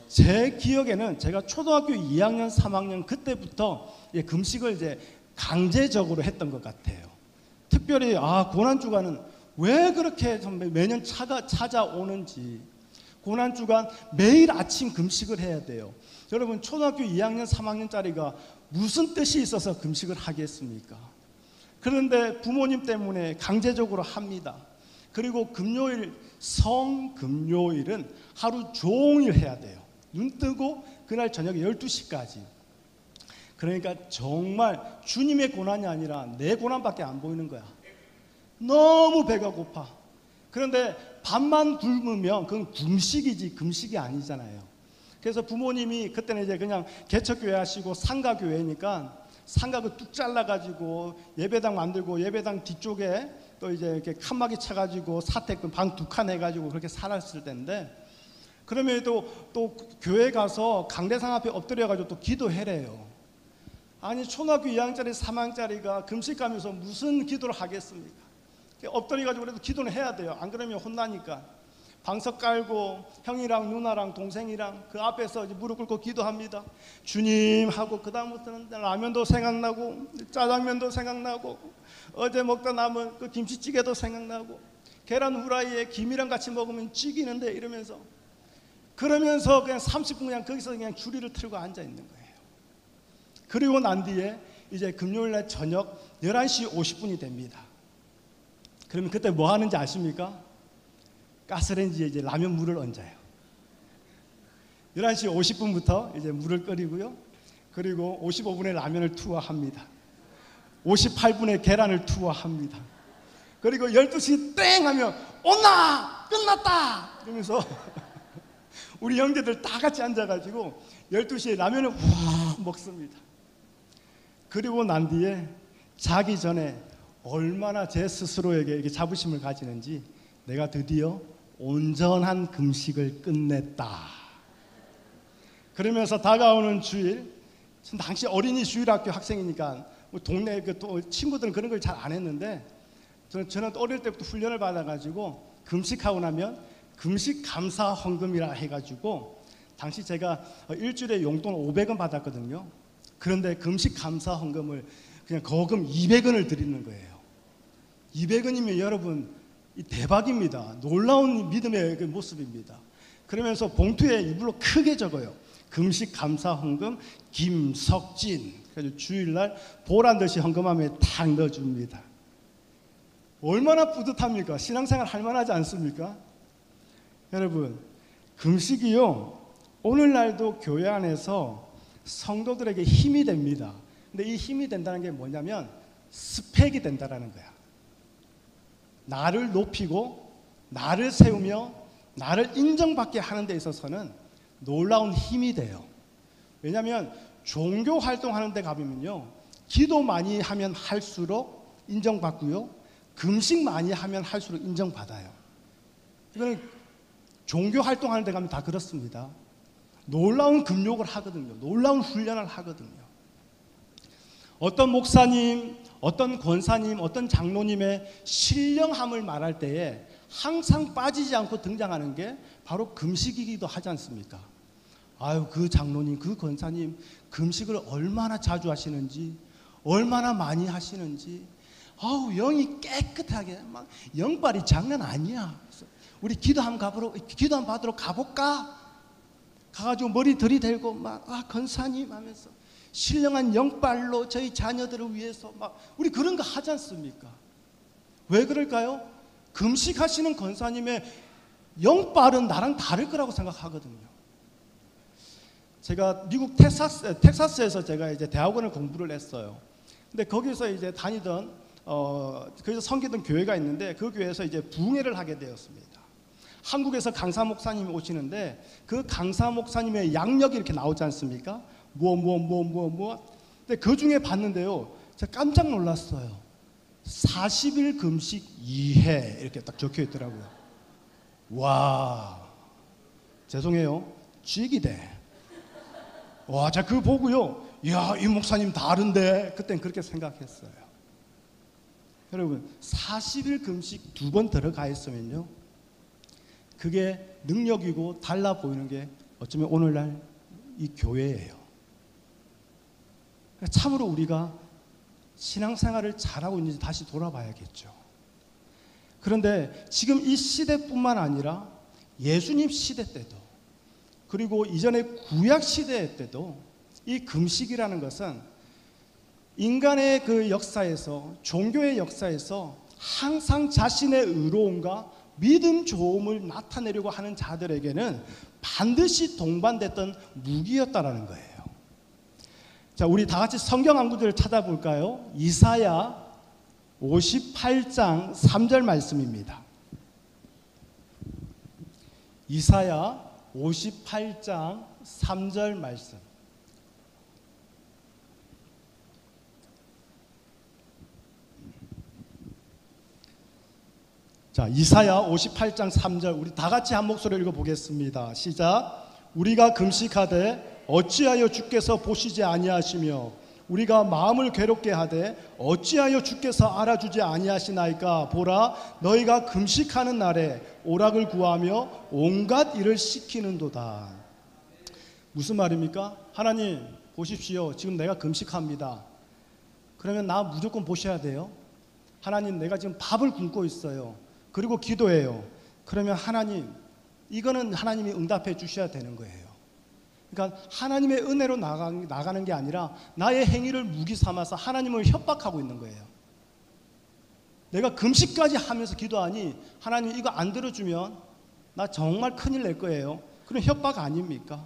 제 기억에는 제가 초등학교 2학년, 3학년 그때부터 금식을 이제 강제적으로 했던 것 같아요. 특별히 고난주간은 왜 그렇게 매년 찾아오는지, 고난주간 매일 아침 금식을 해야 돼요. 여러분, 초등학교 2학년, 3학년짜리가 무슨 뜻이 있어서 금식을 하겠습니까? 그런데 부모님 때문에 강제적으로 합니다. 그리고 금요일, 성금요일은 하루 종일 해야 돼요. 눈 뜨고 그날 저녁 12시까지. 그러니까 정말 주님의 고난이 아니라 내 고난밖에 안 보이는 거야. 너무 배가 고파. 그런데 밥만 굶으면 그건 금식이지 금식이 아니잖아요. 그래서 부모님이 그때는 이제 그냥 개척교회 하시고 상가교회니까 상가를 뚝 잘라가지고 예배당 만들고 예배당 뒤쪽에 또 이제 이렇게 칸막이 쳐가지고 사택 방 2칸 해가지고 그렇게 살았을 때인데, 그러면 또 교회 가서 강대상 앞에 엎드려가지고 또 기도해래요. 아니 초등학교 2학년짜리 3학년짜리가 금식하면서 무슨 기도를 하겠습니까? 엎드려가지고 그래도 기도는 해야 돼요. 안 그러면 혼나니까. 방석 깔고 형이랑 누나랑 동생이랑 그 앞에서 이제 무릎 꿇고 기도합니다. 주님 하고, 그 다음부터는 라면도 생각나고 짜장면도 생각나고 어제 먹다 남은 그 김치찌개도 생각나고 계란 후라이에 김이랑 같이 먹으면 찌기는데 이러면서, 그러면서 그냥 30분 그냥 거기서 그냥 주리를 틀고 앉아 있는 거예요. 그리고 난 뒤에 이제 금요일날 저녁 11시 50분이 됩니다. 그러면 그때 뭐 하는지 아십니까? 가스레인지에 이제 라면 물을 얹어요. 11시 50분부터 이제 물을 끓이고요. 그리고 55분에 라면을 투하합니다. 58분에 계란을 투하합니다. 그리고 12시 땡 하면 온나! 끝났다! 이러면서 우리 형제들 다 같이 앉아가지고 12시에 라면을 확 먹습니다. 그리고 난 뒤에 자기 전에 얼마나 제 스스로에게 이렇게 자부심을 가지는지, 내가 드디어 온전한 금식을 끝냈다. 그러면서 다가오는 주일, 당시 어린이 주일학교 학생이니까 뭐 동네 또 친구들은 그런 걸 잘 안 했는데, 저는 어릴 때부터 훈련을 받아가지고 금식하고 나면 금식 감사 헌금이라 해가지고, 당시 제가 일주일에 용돈 500원 받았거든요. 그런데 금식 감사 헌금을 그냥 거금 200원을 드리는 거예요. 200원이면 여러분 이 대박입니다. 놀라운 믿음의 그 모습입니다. 그러면서 봉투에 일부러 크게 적어요. 금식 감사 헌금 김석진. 그래서 주일날 보란 듯이 헌금함에 탁 넣어줍니다. 얼마나 뿌듯합니까? 신앙생활 할 만하지 않습니까? 여러분, 금식이요, 오늘날도 교회 안에서 성도들에게 힘이 됩니다. 근데 이 힘이 된다는 게 뭐냐면 스펙이 된다는 거야. 나를 높이고 나를 세우며 나를 인정받게 하는 데 있어서는 놀라운 힘이 돼요. 왜냐하면 종교 활동하는 데 가보면요, 기도 많이 하면 할수록 인정받고요, 금식 많이 하면 할수록 인정받아요. 이거는 종교 활동하는 데 가면 다 그렇습니다. 놀라운 금욕을 하거든요. 놀라운 훈련을 하거든요. 어떤 목사님, 어떤 권사님, 어떤 장로님의 신령함을 말할 때에 항상 빠지지 않고 등장하는 게 바로 금식이기도 하지 않습니까? 아유, 그 장로님, 그 권사님 금식을 얼마나 자주 하시는지, 얼마나 많이 하시는지, 아우, 영이 깨끗하게 막 영빨이 장난 아니야. 그래서 우리 기도 한번 받으러 가볼까? 가가지고 머리 들이대고 막 권사님 하면서 신령한 영빨로 저희 자녀들을 위해서 막 우리 그런 거 하지 않습니까? 왜 그럴까요? 금식하시는 권사님의 영빨은 나랑 다를 거라고 생각하거든요. 제가 미국 텍사스에서 제가 이제 대학원을 공부를 했어요. 근데 거기서 이제 다니던 거기서 섬기던 교회가 있는데, 그 교회에서 이제 부흥회를 하게 되었습니다. 한국에서 강사 목사님이 오시는데 그 강사 목사님의 양력이 이렇게 나오지 않습니까? 근데 그 중에 봤는데요, 제가 깜짝 놀랐어요. 40일 금식 2회 이렇게 딱 적혀 있더라고요. 와, 죄송해요, 쥐기대. 와, 제가 그거 보고요, 이야, 이 목사님 다른데, 그땐 그렇게 생각했어요. 여러분, 40일 금식 2번 들어가 있으면요, 그게 능력이고 달라 보이는 게 어쩌면 오늘날 이 교회예요. 참으로 우리가 신앙생활을 잘하고 있는지 다시 돌아봐야겠죠. 그런데 지금 이 시대뿐만 아니라 예수님 시대 때도, 그리고 이전의 구약 시대 때도 이 금식이라는 것은 인간의 그 역사에서, 종교의 역사에서 항상 자신의 의로움과 믿음 좋음을 나타내려고 하는 자들에게는 반드시 동반됐던 무기였다라는 거예요. 자, 우리 다 같이 성경 한 구절을 찾아볼까요? 이사야 58장 3절 말씀입니다. 이사야 58장 3절 말씀. 자, 이사야 58장 3절 우리 다 같이 한 목소리로 읽어보겠습니다. 시작. 우리가 금식하되 어찌하여 주께서 보시지 아니하시며 우리가 마음을 괴롭게 하되 어찌하여 주께서 알아주지 아니하시나이까. 보라, 너희가 금식하는 날에 오락을 구하며 온갖 일을 시키는도다. 무슨 말입니까? 하나님 보십시오, 지금 내가 금식합니다. 그러면 나 무조건 보셔야 돼요. 하나님, 내가 지금 밥을 굶고 있어요. 그리고 기도해요. 그러면 하나님, 이거는 하나님이 응답해 주셔야 되는 거예요. 그러니까 하나님의 은혜로 나가는 게 아니라 나의 행위를 무기 삼아서 하나님을 협박하고 있는 거예요. 내가 금식까지 하면서 기도하니 하나님 이거 안 들어주면 나 정말 큰일 낼 거예요. 그럼 협박 아닙니까?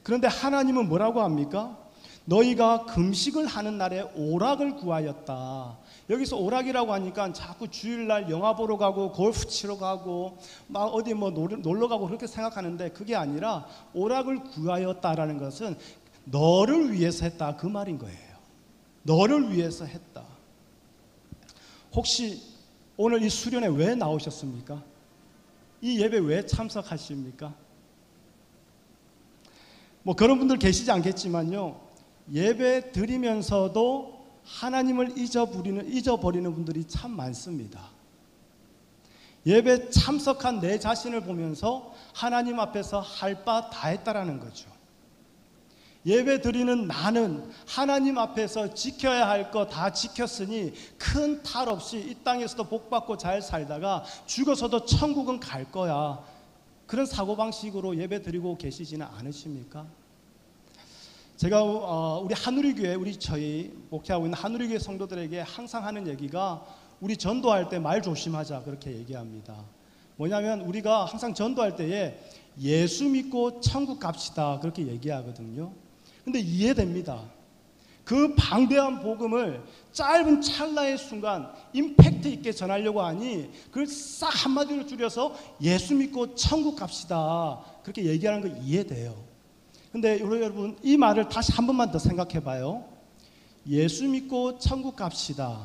그런데 하나님은 뭐라고 합니까? 너희가 금식을 하는 날에 오락을 구하였다. 여기서 오락이라고 하니까 자꾸 주일날 영화 보러 가고 골프 치러 가고 막 어디 뭐 놀러 가고 그렇게 생각하는데, 그게 아니라 오락을 구하였다라는 것은 너를 위해서 했다, 그 말인 거예요. 너를 위해서 했다. 혹시 오늘 이 수련회 왜 나오셨습니까? 이 예배 왜 참석하십니까? 뭐 그런 분들 계시지 않겠지만요, 예배 드리면서도 하나님을 잊어버리는 분들이 참 많습니다. 예배 참석한 내 자신을 보면서 하나님 앞에서 할 바 다 했다라는 거죠. 예배 드리는 나는 하나님 앞에서 지켜야 할 거 다 지켰으니 큰 탈 없이 이 땅에서도 복받고 잘 살다가 죽어서도 천국은 갈 거야. 그런 사고방식으로 예배 드리고 계시지는 않으십니까? 제가 우리 한우리교회, 저희 목회하고 있는 한우리교회 성도들에게 항상 하는 얘기가, 우리 전도할 때 말 조심하자, 그렇게 얘기합니다. 뭐냐면 우리가 항상 전도할 때에 예수 믿고 천국 갑시다, 그렇게 얘기하거든요. 근데 이해됩니다. 그 방대한 복음을 짧은 찰나의 순간 임팩트 있게 전하려고 하니 그걸 싹 한마디로 줄여서 예수 믿고 천국 갑시다, 그렇게 얘기하는 거 이해돼요. 근데 여러분, 이 말을 다시 한 번만 더 생각해 봐요. 예수 믿고 천국 갑시다.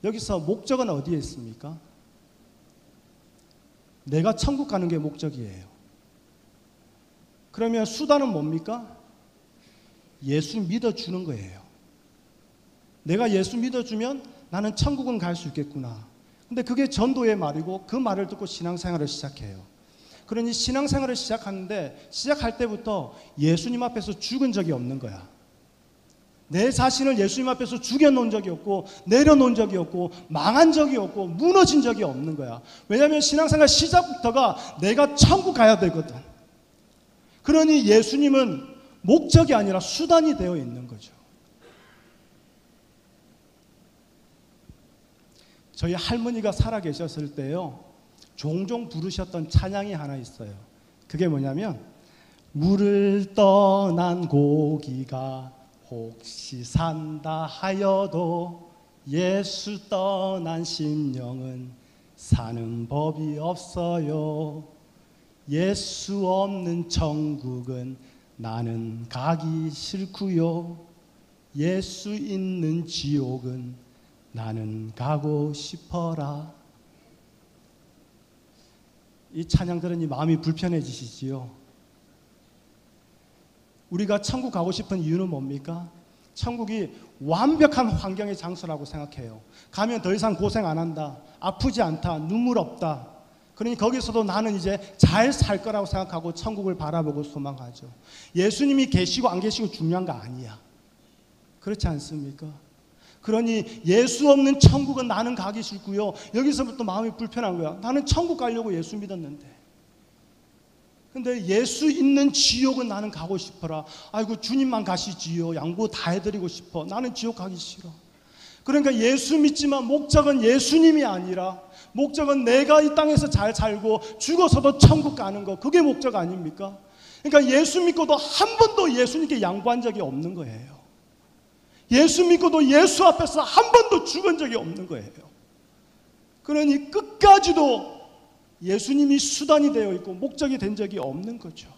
여기서 목적은 어디에 있습니까? 내가 천국 가는 게 목적이에요. 그러면 수단은 뭡니까? 예수 믿어주는 거예요. 내가 예수 믿어주면 나는 천국은 갈 수 있겠구나. 근데 그게 전도의 말이고, 그 말을 듣고 신앙생활을 시작해요. 그러니 신앙생활을 시작하는데, 시작할 때부터 예수님 앞에서 죽은 적이 없는 거야. 내 자신을 예수님 앞에서 죽여놓은 적이 없고, 내려놓은 적이 없고, 망한 적이 없고, 무너진 적이 없는 거야. 왜냐하면 신앙생활 시작부터가 내가 천국 가야 되거든. 그러니 예수님은 목적이 아니라 수단이 되어 있는 거죠. 저희 할머니가 살아계셨을 때요, 종종 부르셨던 찬양이 하나 있어요. 그게 뭐냐면, 물을 떠난 고기가 혹시 산다 하여도 예수 떠난 심령은 사는 법이 없어요. 예수 없는 천국은 나는 가기 싫고요. 예수 있는 지옥은 나는 가고 싶어라. 이 찬양 들으니 마음이 불편해지시지요? 우리가 천국 가고 싶은 이유는 뭡니까? 천국이 완벽한 환경의 장소라고 생각해요. 가면 더 이상 고생 안 한다, 아프지 않다, 눈물 없다. 그러니 거기서도 나는 이제 잘 살 거라고 생각하고 천국을 바라보고 소망하죠. 예수님이 계시고 안 계시고 중요한 거 아니야. 그렇지 않습니까? 그러니 예수 없는 천국은 나는 가기 싫고요. 여기서부터 마음이 불편한 거야. 나는 천국 가려고 예수 믿었는데. 근데 예수 있는 지옥은 나는 가고 싶어라. 아이고, 주님만 가시지요. 양보 다 해드리고 싶어. 나는 지옥 가기 싫어. 그러니까 예수 믿지만 목적은 예수님이 아니라, 목적은 내가 이 땅에서 잘 살고 죽어서도 천국 가는 거, 그게 목적 아닙니까? 그러니까 예수 믿고도 한 번도 예수님께 양보한 적이 없는 거예요. 예수 믿고도 예수 앞에서 한 번도 죽은 적이 없는 거예요. 그러니 끝까지도 예수님이 수단이 되어 있고 목적이 된 적이 없는 거죠.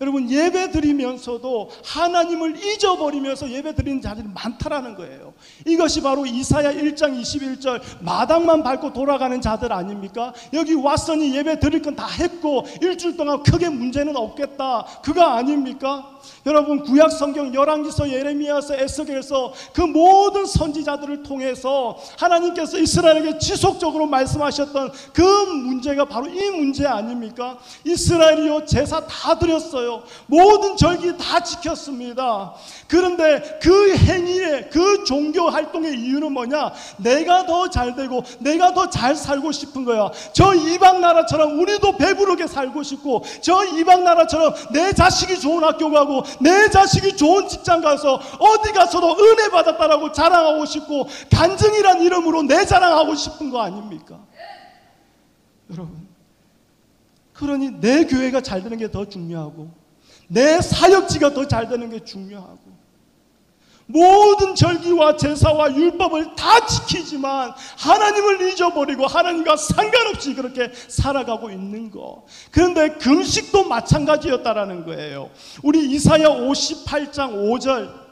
여러분, 예배 드리면서도 하나님을 잊어버리면서 예배 드리는 자들이 많다라는 거예요. 이것이 바로 이사야 1장 21절 마당만 밟고 돌아가는 자들 아닙니까? 여기 왔으니 예배 드릴 건 다 했고 일주일 동안 크게 문제는 없겠다, 그거 아닙니까? 여러분, 구약 성경 열왕기서, 예레미야서, 에스겔서 그 모든 선지자들을 통해서 하나님께서 이스라엘에게 지속적으로 말씀하셨던 그 문제가 바로 이 문제 아닙니까? 이스라엘이요, 제사 다 드렸어요. 모든 절기 다 지켰습니다. 그런데 그 행위의, 그 종교 활동의 이유는 뭐냐? 내가 더 잘되고 내가 더 잘 살고 싶은 거야. 저 이방 나라처럼 우리도 배부르게 살고 싶고, 저 이방 나라처럼 내 자식이 좋은 학교 가고 내 자식이 좋은 직장 가서 어디 가서도 은혜 받았다라고 자랑하고 싶고, 간증이란 이름으로 내 자랑하고 싶은 거 아닙니까? 여러분, 그러니 내 교회가 잘 되는 게 더 중요하고 내 사역지가 더 잘 되는 게 중요하고, 모든 절기와 제사와 율법을 다 지키지만 하나님을 잊어버리고 하나님과 상관없이 그렇게 살아가고 있는 거. 그런데 금식도 마찬가지였다라는 거예요. 우리 이사야 58장 5절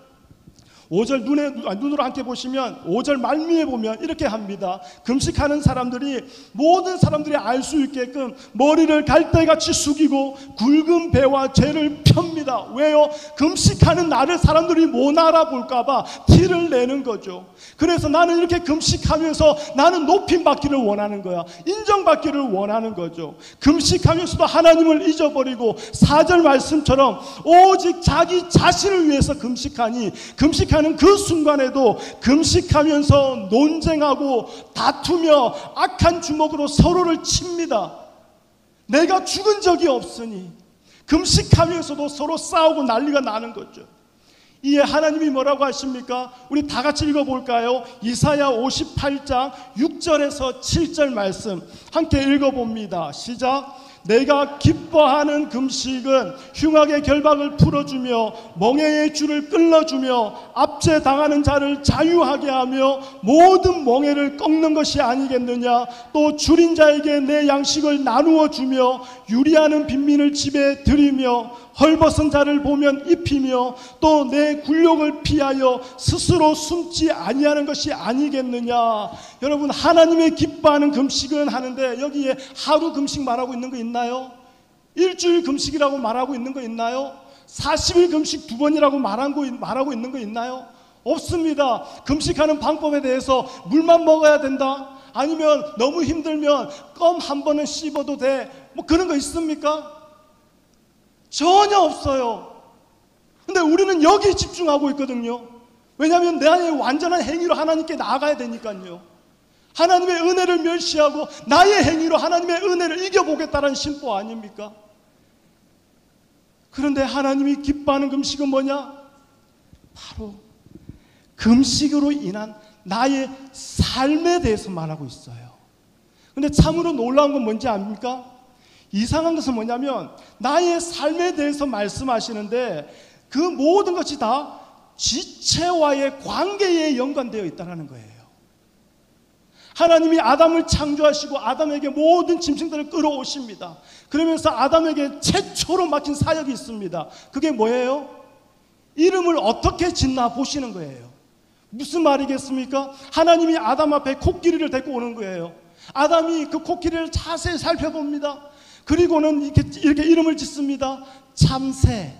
눈으로 함께 보시면 5절 말미에 보면 이렇게 합니다. 금식하는 사람들이, 모든 사람들이 알 수 있게끔 머리를 갈대같이 숙이고 굵은 배와 죄를 펴니다. 왜요? 금식하는 나를 사람들이 못 알아볼까 봐 티를 내는 거죠. 그래서 나는 이렇게 금식하면서 나는 높임 받기를 원하는 거야. 인정받기를 원하는 거죠. 금식하면서도 하나님을 잊어버리고 4절 말씀처럼 오직 자기 자신을 위해서 금식하니, 금식하는 그 순간에도 금식하면서 논쟁하고 다투며 악한 주먹으로 서로를 칩니다. 내가 죽은 적이 없으니 금식하면서도 서로 싸우고 난리가 나는 거죠. 이에 하나님이 뭐라고 하십니까? 우리 다 같이 읽어볼까요? 이사야 58장 6절에서 7절 말씀 함께 읽어봅니다. 시작. 내가 기뻐하는 금식은 흉악의 결박을 풀어주며 멍에의 줄을 끌어주며 압제당하는 자를 자유하게 하며 모든 멍에를 꺾는 것이 아니겠느냐? 또 줄인 자에게 내 양식을 나누어 주며 유리하는 빈민을 집에 들이며 헐벗은 자를 보면 입히며 또 내 굴욕을 피하여 스스로 숨지 아니하는 것이 아니겠느냐? 여러분, 하나님의 기뻐하는 금식은 하는데 여기에 하루 금식 말하고 있는 거 있나요? 일주일 금식이라고 말하고 있는 거 있나요? 40일 금식 2번이라고 말하고 있는 거 있나요? 없습니다. 금식하는 방법에 대해서 물만 먹어야 된다, 아니면 너무 힘들면 껌 한 번은 씹어도 돼, 뭐 그런 거 있습니까? 전혀 없어요. 근데 우리는 여기에 집중하고 있거든요. 왜냐하면 나의 완전한 행위로 하나님께 나아가야 되니까요. 하나님의 은혜를 멸시하고 나의 행위로 하나님의 은혜를 이겨보겠다는 심보 아닙니까? 그런데 하나님이 기뻐하는 금식은 뭐냐? 바로 금식으로 인한 나의 삶에 대해서 말하고 있어요. 근데 참으로 놀라운 건 뭔지 압니까? 이상한 것은 뭐냐면 나의 삶에 대해서 말씀하시는데 그 모든 것이 다 지체와의 관계에 연관되어 있다는 거예요. 하나님이 아담을 창조하시고 아담에게 모든 짐승들을 끌어오십니다. 그러면서 아담에게 최초로 맡긴 사역이 있습니다. 그게 뭐예요? 이름을 어떻게 짓나 보시는 거예요. 무슨 말이겠습니까? 하나님이 아담 앞에 코끼리를 데리고 오는 거예요. 아담이 그 코끼리를 자세히 살펴봅니다. 그리고는 이렇게 이름을 짓습니다. 참새.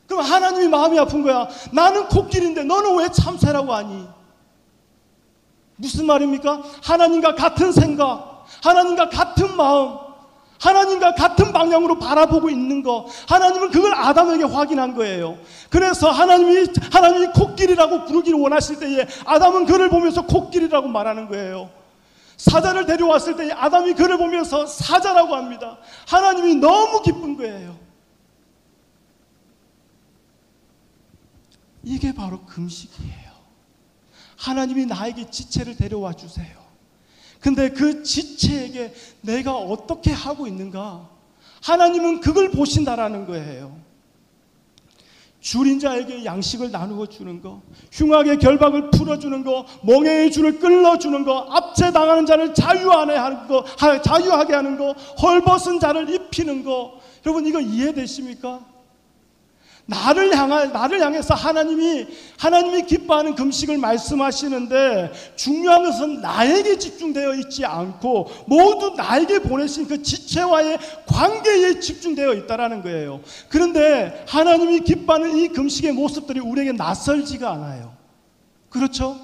그럼 하나님이 마음이 아픈 거야. 나는 코끼리인데 너는 왜 참새라고 하니? 무슨 말입니까? 하나님과 같은 생각, 하나님과 같은 마음, 하나님과 같은 방향으로 바라보고 있는 거, 하나님은 그걸 아담에게 확인한 거예요. 그래서 하나님이 코끼리라고 부르기를 원하실 때에 아담은 그를 보면서 코끼리라고 말하는 거예요. 사자를 데려왔을 때 아담이 그를 보면서 사자라고 합니다. 하나님이 너무 기쁜 거예요. 이게 바로 금식이에요. 하나님이 나에게 지체를 데려와 주세요. 근데 그 지체에게 내가 어떻게 하고 있는가? 하나님은 그걸 보신다라는 거예요. 줄인 자에게 양식을 나누어 주는 거, 흉악의 결박을 풀어주는 거, 멍에의 줄을 끌어주는 거, 압제당하는 자를 자유하게 하는 거, 헐벗은 자를 입히는 거. 여러분, 이거 이해되십니까? 나를 향해서 하나님이 기뻐하는 금식을 말씀하시는데, 중요한 것은 나에게 집중되어 있지 않고 모두 나에게 보내신 그 지체와의 관계에 집중되어 있다라는 거예요. 그런데 하나님이 기뻐하는 이 금식의 모습들이 우리에게 낯설지가 않아요. 그렇죠?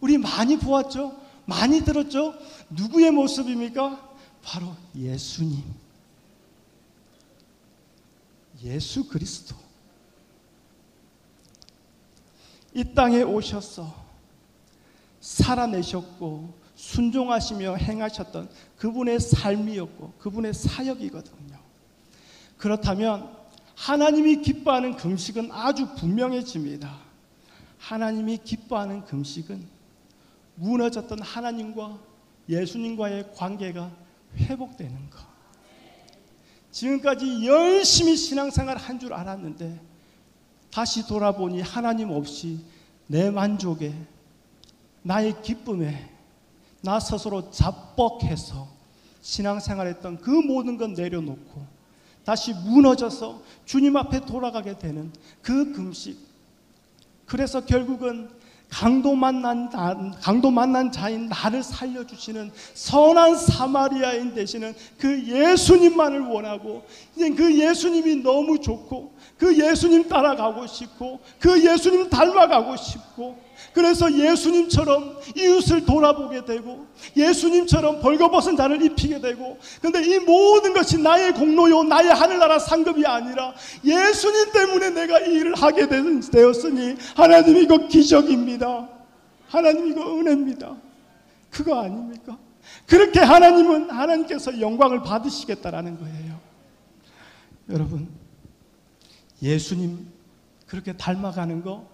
우리 많이 보았죠? 많이 들었죠? 누구의 모습입니까? 바로 예수님, 예수 그리스도. 이 땅에 오셔서 살아내셨고 순종하시며 행하셨던 그분의 삶이었고 그분의 사역이거든요. 그렇다면 하나님이 기뻐하는 금식은 아주 분명해집니다. 하나님이 기뻐하는 금식은 무너졌던 하나님과 예수님과의 관계가 회복되는 것. 지금까지 열심히 신앙생활을 한 줄 알았는데 다시 돌아보니 하나님 없이 내 만족에, 나의 기쁨에 나 스스로 자뻑해서 신앙생활했던 그 모든 건 내려놓고 다시 무너져서 주님 앞에 돌아가게 되는 그 금식. 그래서 결국은 강도 만난 자인 나를 살려주시는 선한 사마리아인 되시는 그 예수님만을 원하고, 이제 그 예수님이 너무 좋고 그 예수님 따라가고 싶고 그 예수님 닮아가고 싶고, 그래서 예수님처럼 이웃을 돌아보게 되고 예수님처럼 벌거벗은 자를 입히게 되고, 그런데 이 모든 것이 나의 공로요 나의 하늘나라 상급이 아니라 예수님 때문에 내가 이 일을 하게 되었으니 하나님, 이거 기적입니다. 하나님, 이거 은혜입니다. 그거 아닙니까? 그렇게 하나님께서 영광을 받으시겠다라는 거예요. 여러분, 예수님 그렇게 닮아가는 거,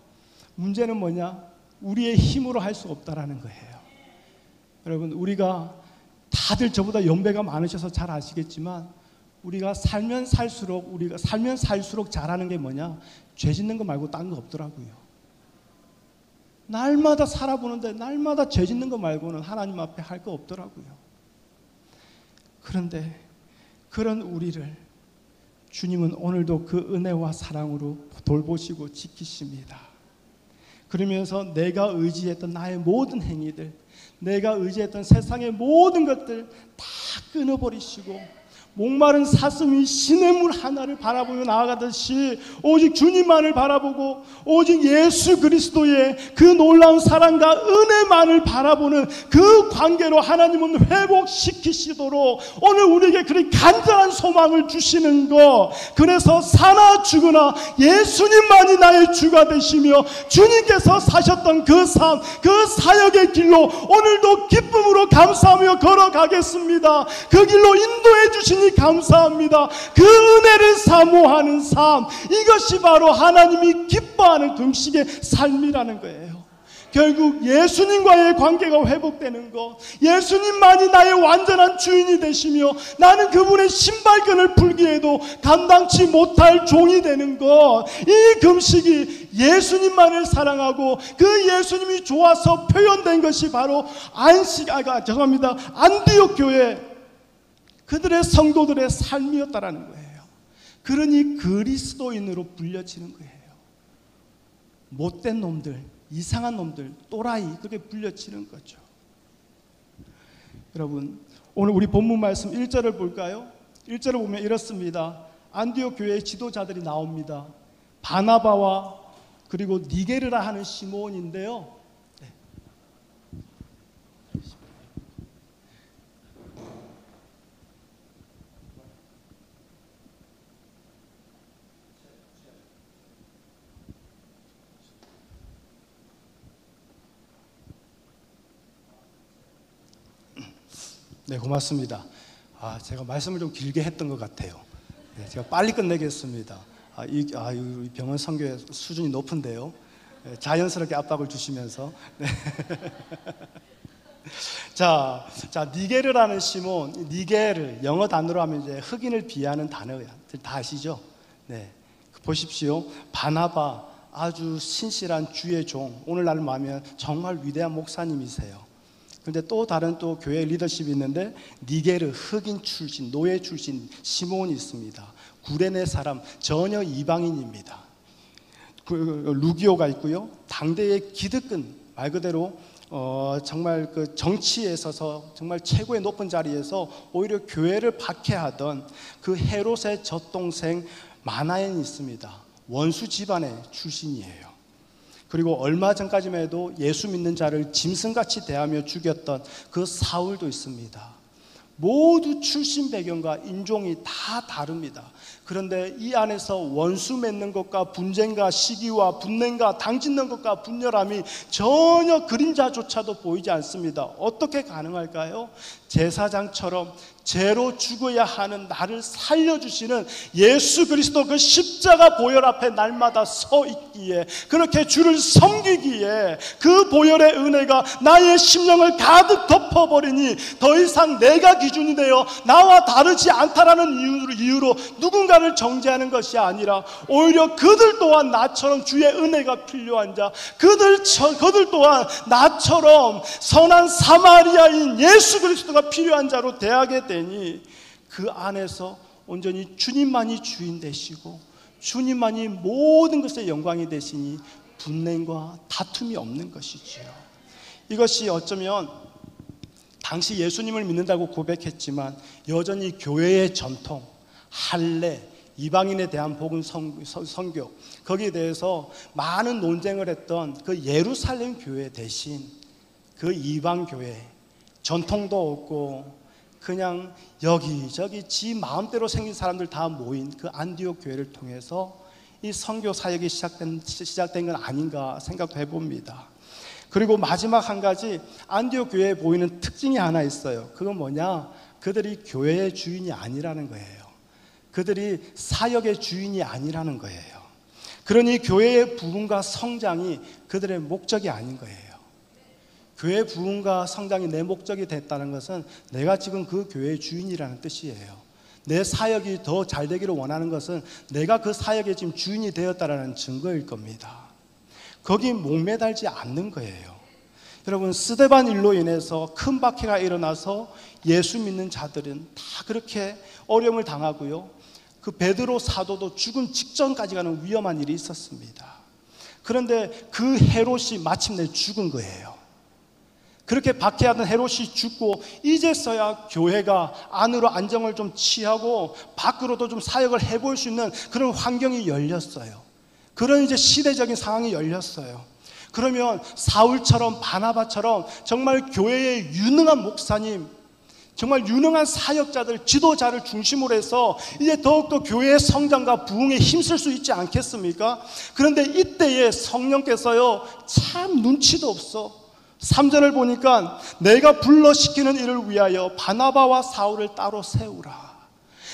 문제는 뭐냐? 우리의 힘으로 할 수 없다라는 거예요. 여러분, 우리가 다들 저보다 연배가 많으셔서 잘 아시겠지만, 우리가 살면 살수록 잘하는 게 뭐냐? 죄 짓는 거 말고 딴 거 없더라고요. 날마다 살아보는데 날마다 죄 짓는 거 말고는 하나님 앞에 할 거 없더라고요. 그런데 그런 우리를 주님은 오늘도 그 은혜와 사랑으로 돌보시고 지키십니다. 그러면서 내가 의지했던 나의 모든 행위들, 내가 의지했던 세상의 모든 것들 다 끊어버리시고, 목마른 사슴이 시냇물 하나를 바라보며 나아가듯이 오직 주님만을 바라보고 오직 예수 그리스도의 그 놀라운 사랑과 은혜만을 바라보는 그 관계로 하나님은 회복시키시도록 오늘 우리에게 그렇게 간절한 소망을 주시는 것. 그래서 사나 죽으나 예수님만이 나의 주가 되시며 주님께서 사셨던 그 삶, 그 사역의 길로 오늘도 기쁨으로 감사하며 걸어가겠습니다. 그 길로 인도해 주시니 감사합니다. 그 은혜를 사모하는 삶, 이것이 바로 하나님이 기뻐하는 금식의 삶이라는 거예요. 결국 예수님과의 관계가 회복되는 것, 예수님만이 나의 완전한 주인이 되시며 나는 그분의 신발끈을 풀기에도 감당치 못할 종이 되는 것, 이 금식이 예수님만을 사랑하고 그 예수님이 좋아서 표현된 것이 바로 안디옥 교회 그들의 성도들의 삶이었다라는 거예요. 그러니 그리스도인으로 불려지는 거예요. 못된 놈들, 이상한 놈들, 또라이, 그렇게 불려지는 거죠. 여러분, 오늘 우리 본문 말씀 1절을 볼까요? 1절을 보면 이렇습니다. 안디옥 교회의 지도자들이 나옵니다. 바나바와 그리고 니게르라 하는 시몬인데요. 네, 고맙습니다. 제가 말씀을 좀 길게 했던 것 같아요. 네, 제가 빨리 끝내겠습니다. 이 병원 선교의 수준이 높은데요. 네, 자연스럽게 압박을 주시면서. 네. 자, 니게르라는 시몬, 니게르 영어 단어로 하면 이제 흑인을 비하하는 단어예요. 다 아시죠? 네. 보십시오. 바나바 아주 신실한 주의 종, 오늘날 말하면 정말 위대한 목사님이세요. 그런데 또 다른 또 교회 리더십이 있는데 니게르 흑인 출신, 노예 출신 시몬이 있습니다. 구레네 사람, 전혀 이방인입니다. 루기오가 있고요. 당대의 기득권, 말 그대로 정말 그 정치에 있어서 정말 최고의 높은 자리에서 오히려 교회를 박해하던 그 헤롯의 젖동생 마나엔이 있습니다. 원수 집안의 출신이에요. 그리고 얼마 전까지만 해도 예수 믿는 자를 짐승같이 대하며 죽였던 그 사울도 있습니다. 모두 출신 배경과 인종이 다 다릅니다. 그런데 이 안에서 원수 맺는 것과 분쟁과 시기와 분냉과 당짓는 것과 분열함이 전혀 그림자조차도 보이지 않습니다. 어떻게 가능할까요? 제사장처럼 죄로 죽어야 하는 나를 살려주시는 예수 그리스도 그 십자가 보혈 앞에 날마다 서 있기에, 그렇게 주를 섬기기에 그 보혈의 은혜가 나의 심령을 가득 덮어버리니 더 이상 내가 기준이 되어 나와 다르지 않다라는 이유로 누군가를 정죄하는 것이 아니라 오히려 그들 또한 나처럼 주의 은혜가 필요한 자, 그들 또한 나처럼 선한 사마리아인 예수 그리스도가 필요한 자로 대하게 되니 그 안에서 온전히 주님만이 주인 되시고 주님만이 모든 것의 영광이 되시니 분냉과 다툼이 없는 것이지요. 이것이 어쩌면 당시 예수님을 믿는다고 고백했지만 여전히 교회의 전통, 할례, 이방인에 대한 복음 선교, 거기에 대해서 많은 논쟁을 했던 그 예루살렘 교회 대신 그 이방 교회, 전통도 없고 그냥 여기저기 지 마음대로 생긴 사람들 다 모인 그 안디옥 교회를 통해서 이 선교 사역이 시작된 건 아닌가 생각도 해봅니다. 그리고 마지막 한 가지, 안디옥 교회에 보이는 특징이 하나 있어요. 그건 뭐냐? 그들이 교회의 주인이 아니라는 거예요. 그들이 사역의 주인이 아니라는 거예요. 그러니 교회의 부흥과 성장이 그들의 목적이 아닌 거예요. 교회의 부흥과 성장이 내 목적이 됐다는 것은 내가 지금 그 교회의 주인이라는 뜻이에요. 내 사역이 더 잘 되기를 원하는 것은 내가 그 사역의 지금 주인이 되었다는 증거일 겁니다. 거기 목매달지 않는 거예요. 여러분, 스데반 일로 인해서 큰 박해가 일어나서 예수 믿는 자들은 다 그렇게 어려움을 당하고요. 그 베드로 사도도 죽음 직전까지 가는 위험한 일이 있었습니다. 그런데 그 헤롯이 마침내 죽은 거예요. 그렇게 박해하던 헤롯이 죽고 이제서야 교회가 안으로 안정을 좀 취하고 밖으로도 좀 사역을 해볼 수 있는 그런 환경이 열렸어요. 그런 이제 시대적인 상황이 열렸어요. 그러면 사울처럼 바나바처럼 정말 교회의 유능한 목사님, 정말 유능한 사역자들, 지도자를 중심으로 해서 이제 더욱더 교회의 성장과 부흥에 힘쓸 수 있지 않겠습니까? 그런데 이때에 성령께서요, 참 눈치도 없어. 3절을 보니까 내가 불러시키는 일을 위하여 바나바와 사울을 따로 세우라.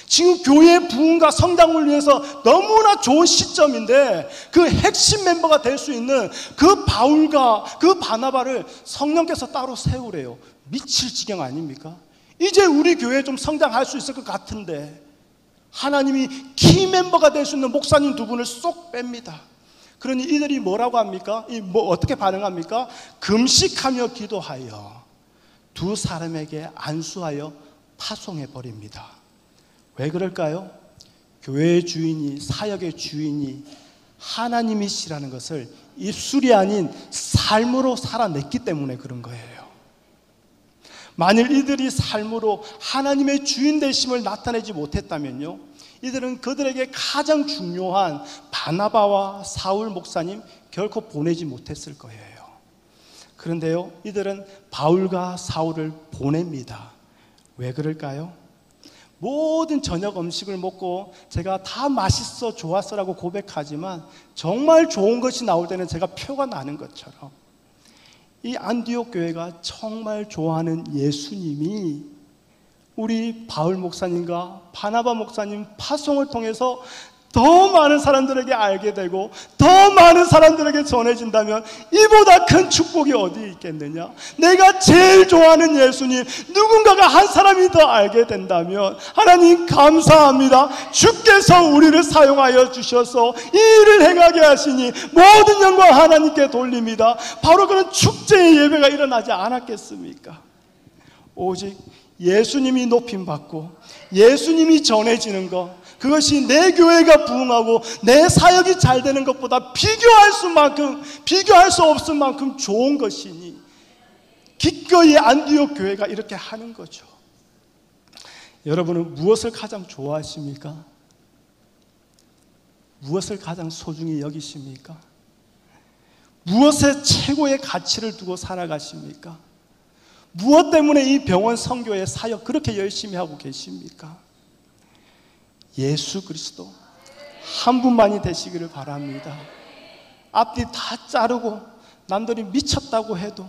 지금 교회의 부흥과 성장을 위해서 너무나 좋은 시점인데 그 핵심 멤버가 될 수 있는 그 바울과 그 바나바를 성령께서 따로 세우래요. 미칠 지경 아닙니까? 이제 우리 교회 좀 성장할 수 있을 것 같은데 하나님이 키 멤버가 될 수 있는 목사님 두 분을 쏙 뺍니다. 그러니 이들이 뭐라고 합니까? 어떻게 반응합니까? 금식하며 기도하여 두 사람에게 안수하여 파송해 버립니다. 왜 그럴까요? 교회의 주인이, 사역의 주인이 하나님이시라는 것을 입술이 아닌 삶으로 살아냈기 때문에 그런 거예요. 만일 이들이 삶으로 하나님의 주인 되심을 나타내지 못했다면요, 이들은 그들에게 가장 중요한 바나바와 사울 목사님 결코 보내지 못했을 거예요. 그런데요, 이들은 바울과 사울을 보냅니다. 왜 그럴까요? 모든 저녁 음식을 먹고 제가 다 맛있어 좋았어라고 고백하지만 정말 좋은 것이 나올 때는 제가 표가 나는 것처럼 이 안디옥 교회가 정말 좋아하는 예수님이 우리 바울 목사님과 바나바 목사님 파송을 통해서 더 많은 사람들에게 알게 되고 더 많은 사람들에게 전해진다면 이보다 큰 축복이 어디 있겠느냐? 내가 제일 좋아하는 예수님 누군가가 한 사람이 더 알게 된다면 하나님 감사합니다. 주께서 우리를 사용하여 주셔서 이 일을 행하게 하시니 모든 영광 하나님께 돌립니다. 바로 그런 축제의 예배가 일어나지 않았겠습니까? 오직 예수님이 높임받고 예수님이 전해지는 것, 그것이 내 교회가 부흥하고 내 사역이 잘 되는 것보다 비교할 수 없을 만큼 좋은 것이니 기꺼이 안디옥 교회가 이렇게 하는 거죠. 여러분은 무엇을 가장 좋아하십니까? 무엇을 가장 소중히 여기십니까? 무엇에 최고의 가치를 두고 살아가십니까? 무엇 때문에 이 병원 선교의 사역 그렇게 열심히 하고 계십니까? 예수 그리스도 한 분만이 되시기를 바랍니다. 앞뒤 다 자르고 남들이 미쳤다고 해도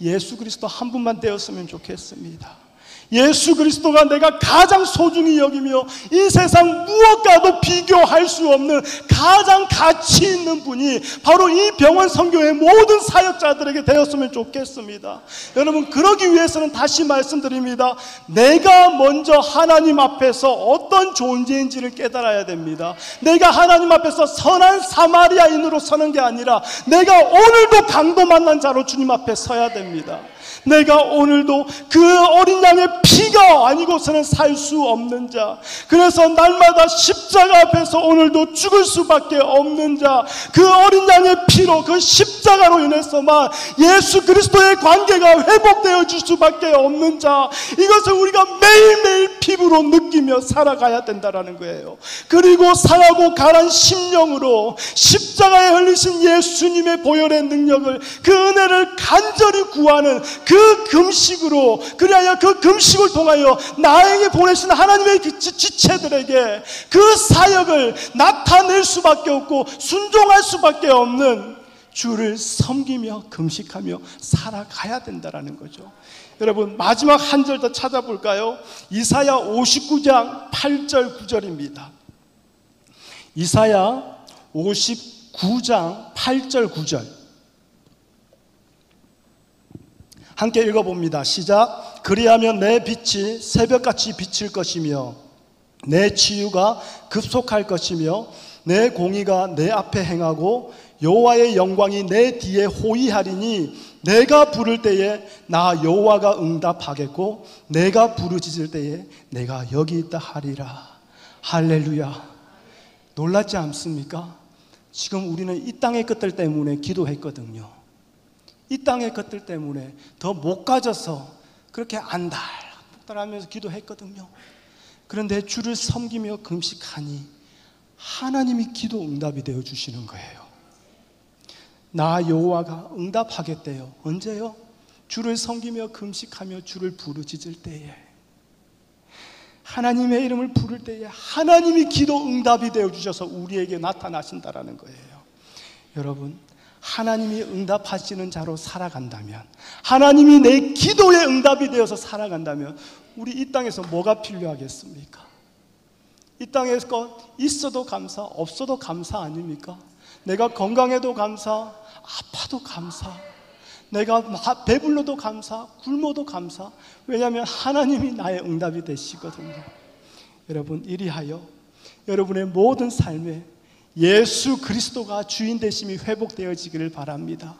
예수 그리스도 한 분만 되었으면 좋겠습니다. 예수 그리스도가 내가 가장 소중히 여기며 이 세상 무엇과도 비교할 수 없는 가장 가치 있는 분이 바로 이 병원 선교의 모든 사역자들에게 되었으면 좋겠습니다. 여러분, 그러기 위해서는 다시 말씀드립니다. 내가 먼저 하나님 앞에서 어떤 존재인지를 깨달아야 됩니다. 내가 하나님 앞에서 선한 사마리아인으로 서는 게 아니라 내가 오늘도 강도 만난 자로 주님 앞에 서야 됩니다. 내가 오늘도 그 어린 양의 피가 아니고서는 살 수 없는 자, 그래서 날마다 십자가 앞에서 오늘도 죽을 수밖에 없는 자, 그 어린 양의 피로 그 십자가로 인해서만 예수 그리스도의 관계가 회복되어 줄 수밖에 없는 자, 이것을 우리가 매일매일 피부로 느끼며 살아가야 된다는 거예요. 그리고 상하고 가난 심령으로 십자가에 흘리신 예수님의 보혈의 능력을, 그 은혜를 간절히 구하는 그 금식으로, 그리하여 그 금식을 통하여 나에게 보내신 하나님의 지체들에게 그 사역을 나타낼 수밖에 없고 순종할 수밖에 없는 주를 섬기며 금식하며 살아가야 된다는 거죠. 여러분, 마지막 한 절 더 찾아볼까요? 이사야 59장 8절 9절입니다. 이사야 59장 8절 9절 함께 읽어봅니다. 시작. 그리하면 내 빛이 새벽같이 비칠 것이며 내 치유가 급속할 것이며 내 공의가 내 앞에 행하고 여호와의 영광이 내 뒤에 호위하리니 내가 부를 때에 나 여호와가 응답하겠고 내가 부르짖을 때에 내가 여기 있다 하리라. 할렐루야. 놀랍지 않습니까? 지금 우리는 이 땅의 것들 때문에 기도했거든요. 이 땅의 것들 때문에 더 못 가져서 그렇게 안달복달하면서 기도했거든요. 그런데 주를 섬기며 금식하니 하나님이 기도 응답이 되어 주시는 거예요. 나 여호와가 응답하겠대요. 언제요? 주를 섬기며 금식하며 주를 부르짖을 때에, 하나님의 이름을 부를 때에 하나님이 기도 응답이 되어 주셔서 우리에게 나타나신다라는 거예요. 여러분, 하나님이 응답하시는 자로 살아간다면, 하나님이 내 기도에 응답이 되어서 살아간다면 우리 이 땅에서 뭐가 필요하겠습니까? 이 땅에서 있어도 감사, 없어도 감사 아닙니까? 내가 건강해도 감사, 아파도 감사, 내가 배불러도 감사, 굶어도 감사. 왜냐하면 하나님이 나의 응답이 되시거든요. 여러분, 이리하여 여러분의 모든 삶에 예수 그리스도가 주인 되심이 회복되어지기를 바랍니다.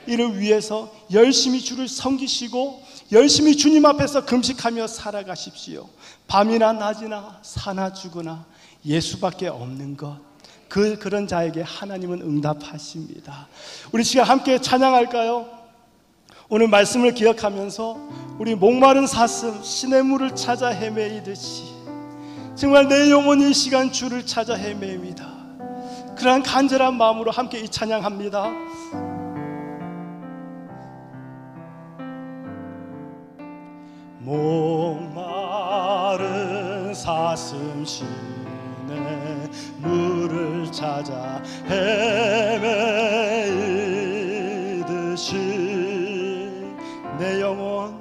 이를 위해서 열심히 주를 섬기시고 열심히 주님 앞에서 금식하며 살아가십시오. 밤이나 낮이나 사나 죽으나 예수밖에 없는 것, 그런 자에게 하나님은 응답하십니다. 우리 시간 함께 찬양할까요? 오늘 말씀을 기억하면서 우리 목마른 사슴 시냇물을 찾아 헤매이듯이 정말 내 영혼이 이 시간 주를 찾아 헤매입니다. 그러한 간절한 마음으로 함께 이 찬양합니다. 목마른 사슴 시냇물을 찾아 헤매이듯이 내 영혼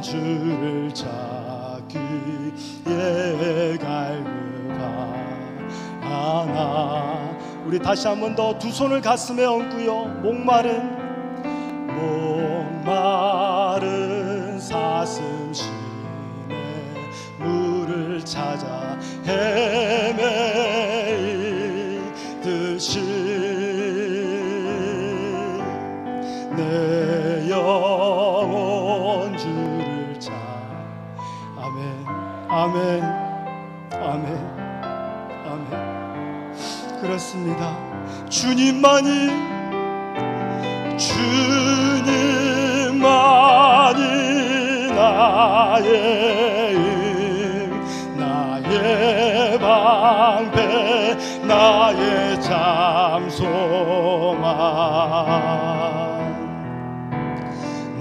주를 찾기에 하나. 우리 다시 한 번 더 두 손을 가슴에 얹고요. 목마른 사슴 시내 물을 찾아 헤매이듯이 내 영혼 주를 찾. 아멘, 아멘, 아멘, 아멘. 그렇습니다. 주님만이 나의 힘, 나의 방패, 나의 잠소망,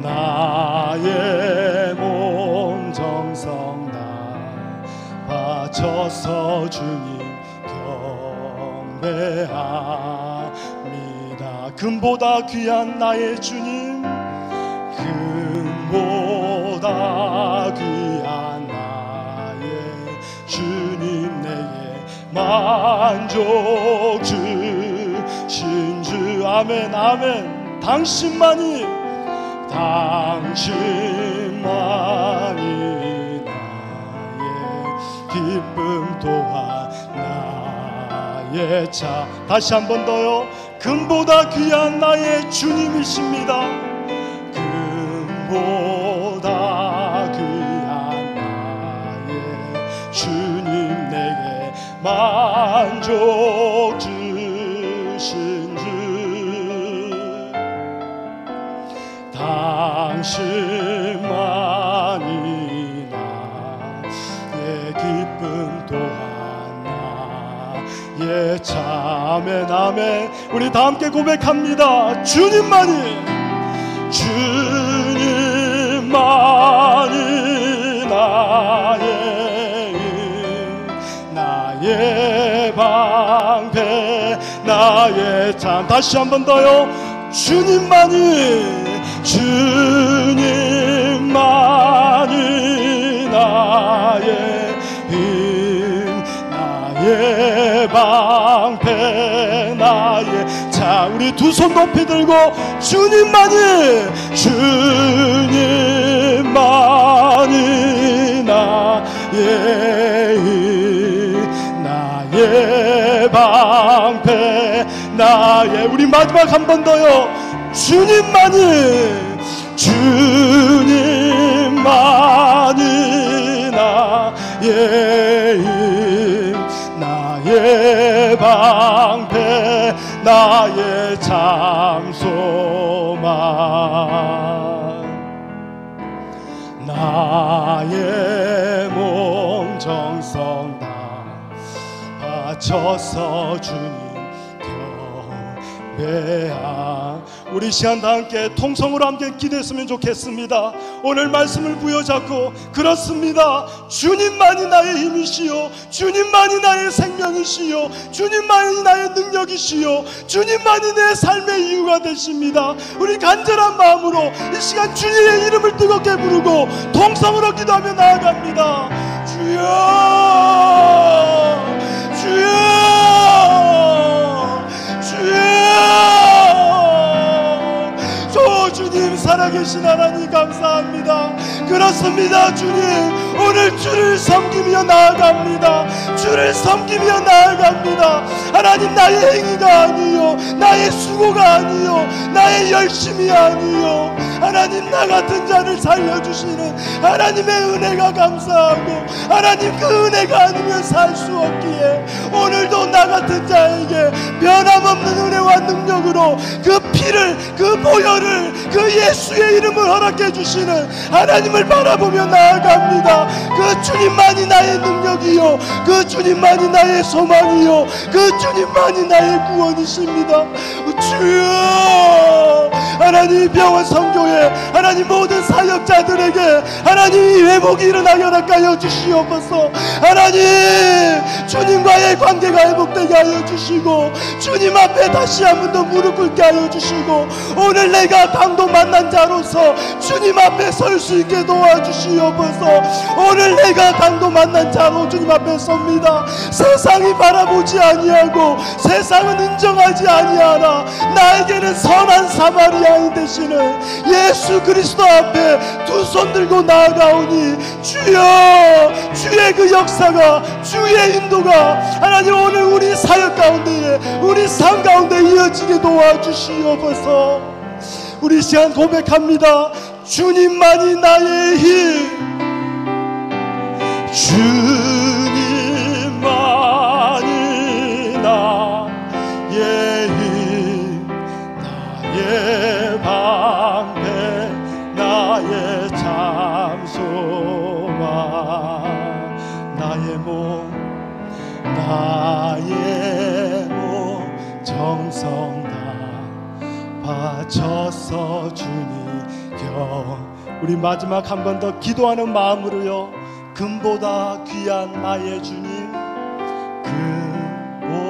나의 몸 정성 다 바쳐서 주님 경배합니다. 금보다 귀한 나의 주님, 금보다 귀한 나의 주님, 내게 만족 주신 주. 아멘, 아멘. 당신만이 나의 기쁨 또한 나의 차. 다시 한 번 더요. 금보다 귀한 나의 주님이십니다. 금보다 귀한 나의 주님, 내게 만족 주신 주. 당신만이 나의 기쁨 또한 나의 차. 아멘, 아멘. 우리 다 함께 고백합니다. 주님만이 나의 힘, 나의 방패, 나의 참. 다시 한 번 더요. 주님만이 나의 힘, 나의 방패, 나의 자. 우리 두 손 높이 들고 주님만이 나의 힘, 나의 방패, 나의. 우리 마지막 한 번 더요. 주님만이 나의 힘, 나의 방패, 나의 잠소망, 나의 몸 정성 다 바쳐서 주님 경배하. 우리 시간 다 함께 통성으로 함께 기도했으면 좋겠습니다. 오늘 말씀을 부여잡고, 그렇습니다. 주님만이 나의 힘이시요, 주님만이 나의 생명이시요, 주님만이 나의 능력이시요, 주님만이 내 삶의 이유가 되십니다. 우리 간절한 마음으로 이 시간 주님의 이름을 뜨겁게 부르고 통성으로 기도하며 나아갑니다. 주여, 주여, 주여. 주님, 살아계신 하나님 감사합니다. 그렇습니다. 주님, 오늘 주를 섬기며 나아갑니다. 주를 섬기며 나아갑니다. 하나님, 나의 행위가 아니요, 나의 수고가 아니요, 나의 열심이 아니요, 하나님, 나 같은 자를 살려주시는 하나님의 은혜가 감사하고, 하나님, 그 은혜가 아니면 살 수 없기에 오늘도 나 같은 자에게 변함없는 은혜와 능력으로 그 피를, 그 보혈을, 그 예수의 이름을 허락해 주시는 하나님을 바라보며 나아갑니다. 그 주님만이 나의 능력이요, 그 주님만이 나의 소망이요, 그 주님만이 나의 구원이십니다. 주여, 하나님 병원 성교회 하나님 모든 사역자들에게 하나님 회복이 일어나게 하여 주시옵소서. 하나님 주님과의 관계가 회복되게 하여 주시고 주님 앞에 다시 한 번 더 무릎 꿇게 하여 주시고 오늘 내가 강도 만난 자로서 주님 앞에 설 수 있게 도와주시옵소서. 오늘 내가 강도 만난 자로 주님 앞에 섭니다. 세상이 바라보지 아니하고 세상은 인정하지 아니하나 나에게는 선한 사마리아인 되시는 예수 그리스도 앞에 두 손 들고 나아가오니 주여 주의 그 역사가 주의 인도가 하나님 오늘 우리 사역 가운데에 우리 삶 가운데 이어지게 도와주시옵소서. 우리 시간 고백합니다. 주님만이 나의 힘, 주님만이 나의 힘, 나의 방패, 나의 참소망, 나의 몸 정성 다 바쳐서 주님 경. 우리 마지막 한 번 더 기도하는 마음으로요. 금보다 귀한 나의 주님,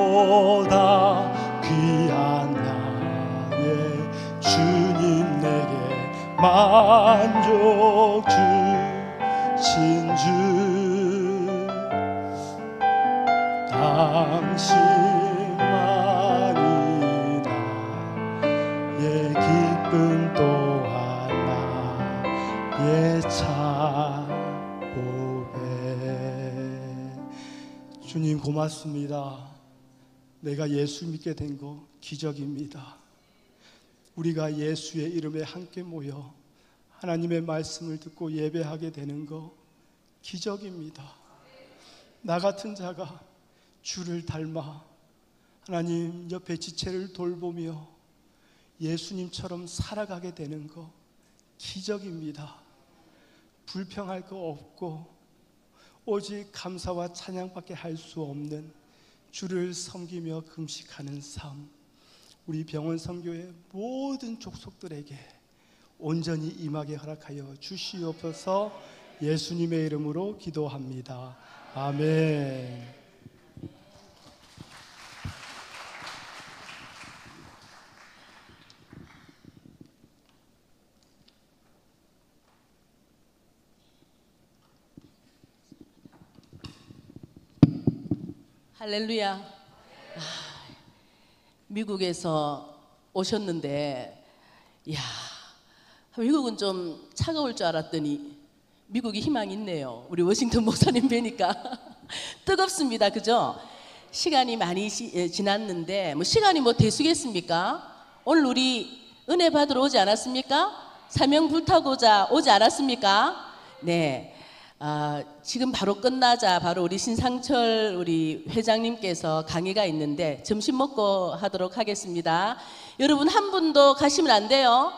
금보다 귀한 나의 주님, 내게 만족 주신 주, 당신만이 나의 기쁨 또한 나의 자보배. 주님 고맙습니다. 내가 예수 믿게 된 거 기적입니다. 우리가 예수의 이름에 함께 모여 하나님의 말씀을 듣고 예배하게 되는 거 기적입니다. 나 같은 자가 주를 닮아 하나님 옆에 지체를 돌보며 예수님처럼 살아가게 되는 거 기적입니다. 불평할 거 없고 오직 감사와 찬양밖에 할 수 없는 주를 섬기며 금식하는 삶, 우리 병원 선교의 모든 족속들에게 온전히 임하게 허락하여 주시옵소서. 예수님의 이름으로 기도합니다. 아멘. 할렐루야. 미국에서 오셨는데, 이야, 미국은 좀 차가울 줄 알았더니 미국이 희망이 있네요. 우리 워싱턴 목사님 뵈니까 뜨겁습니다. 그죠? 시간이 많이 지났는데 시간이 되수겠습니까? 오늘 우리 은혜 받으러 오지 않았습니까? 사명 불타고자 오지 않았습니까? 네. 지금 바로 끝나자 바로 우리 신상철 우리 회장님께서 강의가 있는데 점심 먹고 하도록 하겠습니다. 여러분 한 분도 가시면 안 돼요.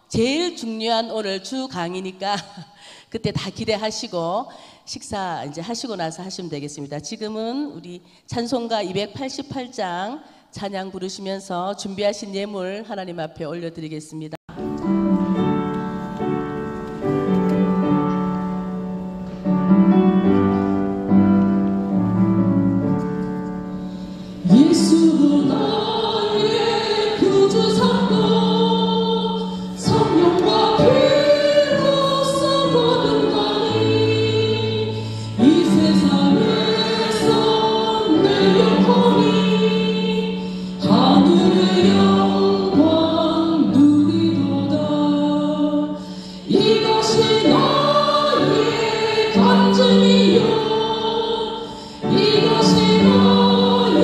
제일 중요한 오늘 주 강의니까 그때 다 기대하시고 식사 이제 하시고 나서 하시면 되겠습니다. 지금은 우리 찬송가 288장 찬양 부르시면서 준비하신 예물 하나님 앞에 올려드리겠습니다. 예수로 나의 구주 삼고 성령과 피로써 거듭나니 이 세상에서 내 영혼이 하늘의 영광 누리도다. 이것이 나의 간증이요 이것이 나의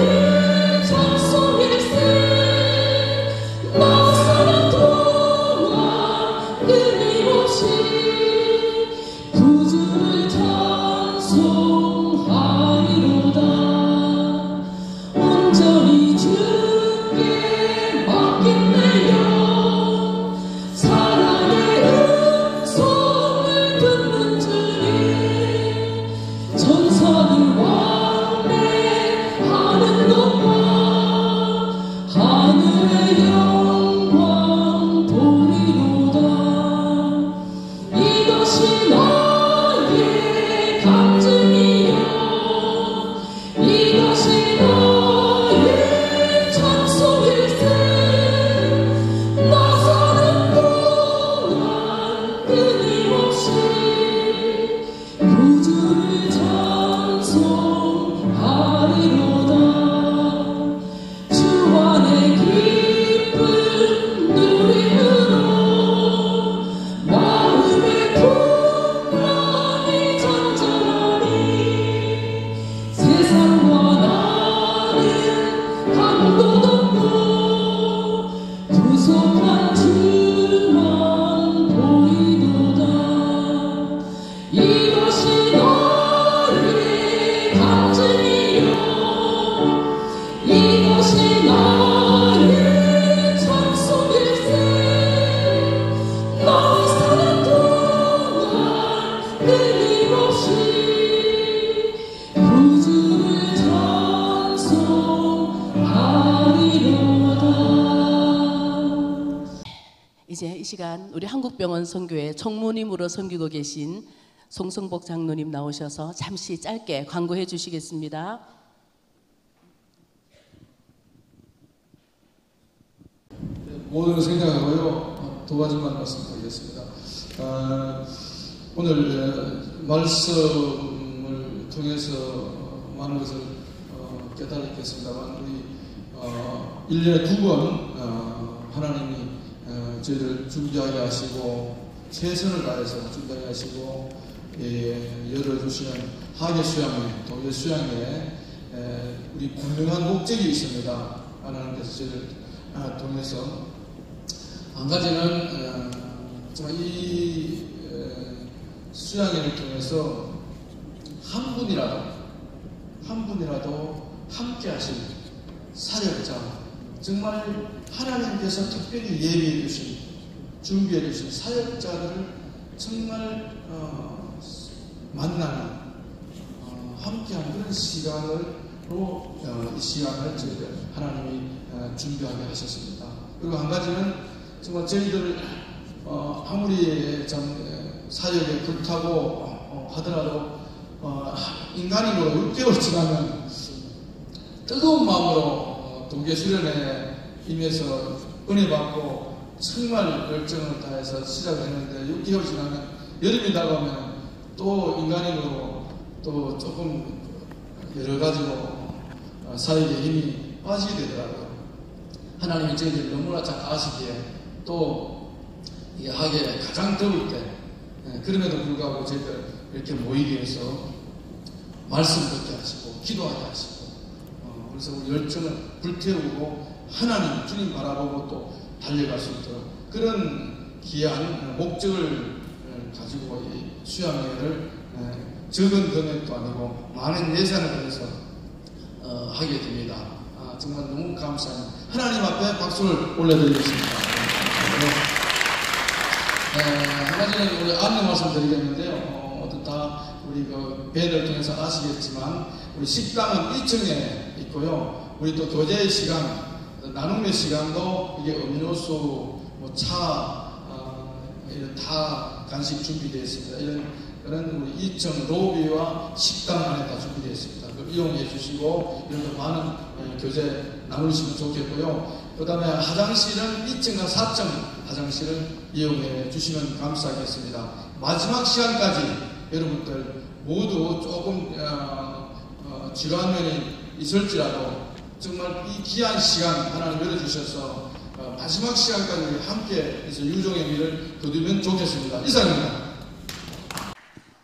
이것이 나의 찬송일세 나 사는 동안 끊임없이 구주를 찬송하리로다. 이제 이 시간 우리 한국병원 선교회 총무님으로 섬기고 계신 송성복 장로님 나오셔서 잠시 짧게 광고해 주시겠습니다. 모든 걸 생각하고요. 두 가지만 말씀드리겠습니다. 오늘 말씀을 통해서 많은 것을 깨달았겠습니다만 우리 1년에 2번 하나님이 저희들을 준비하게 하시고 최선을 다해서 준비하게 하시고 열어주시는 학예 수양회, 도예 수양회 우리 분명한 목적이 있습니다. 하나님께서 저희를 통해서 한 가지는 정말 이 수양회를 통해서 한 분이라도 함께 하실 사역자, 정말 하나님께서 특별히 예비해 주신, 준비해 주신 사역자들을 정말 만나는 함께하는 그런 시간으로 이 시간을 저희들 하나님이 준비하게 하셨습니다. 그리고 한 가지는 정말 저희들 아무리 참 사역에 불타고 하더라도 인간으로 6개월 지나면 뜨거운 마음으로 동계 수련회 임해서 은혜 받고 정말 열정을 다해서 시작을 했는데 6개월 지나면 여름이 다가오면 또 인간으로 또 조금 여러 가지로 사역의 힘이 빠지게 되더라고요. 하나님이 저희들 너무나 잘 아시기에 또 이 학에 가장 더울 때 그럼에도 불구하고 저희들 이렇게 모이기 위해서 말씀 듣게 하시고 기도하게 하시고 그래서 우리 열정을 불태우고 하나님 주님 바라보고 또 달려갈 수 있도록 그런 귀한 목적을 가지고 이 수양회를 적은 금액도 아니고 많은 예산을 들여서 하게 됩니다. 정말 너무 감사합니다. 하나님 앞에 박수를 올려드리겠습니다. 한 가지는 우리 안내 말씀드리겠는데요. 다 우리 그 배를 통해서 아시겠지만 우리 식당은 1층에 있고요. 우리 또 교제의 시간, 나눔의 시간도 이게 음료수, 뭐 차, 이런 다 간식 준비되어 있습니다. 이런 우리 2층 로비와 식당 안에 다 준비되어 있습니다. 그걸 이용해 주시고 이런 많은 교제 나누시면 좋겠고요. 그 다음에 화장실은 2층과 4층 화장실을 이용해 주시면 감사하겠습니다. 마지막 시간까지 여러분들 모두 조금 지루한 면이 있을지라도 정말 이 귀한 시간 하나님 열어주셔서 마지막 시간까지 우리 함께 해서 유종의 미를 거두면 좋겠습니다. 이상입니다.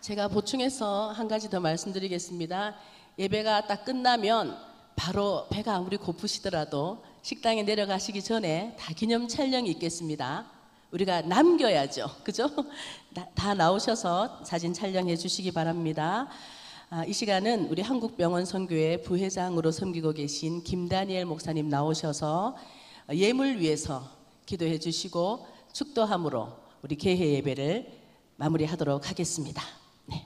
제가 보충해서 한 가지 더 말씀드리겠습니다. 예배가 딱 끝나면 바로 배가 아무리 고프시더라도 식당에 내려가시기 전에 다 기념 촬영이 있겠습니다. 우리가 남겨야죠. 그죠? 다 나오셔서 사진 촬영해 주시기 바랍니다. 이 시간은 우리 한국병원 선교회 부회장으로 섬기고 계신 김다니엘 목사님 나오셔서 예물 위해서 기도해 주시고 축도함으로 우리 개회 예배를 마무리하도록 하겠습니다. 네.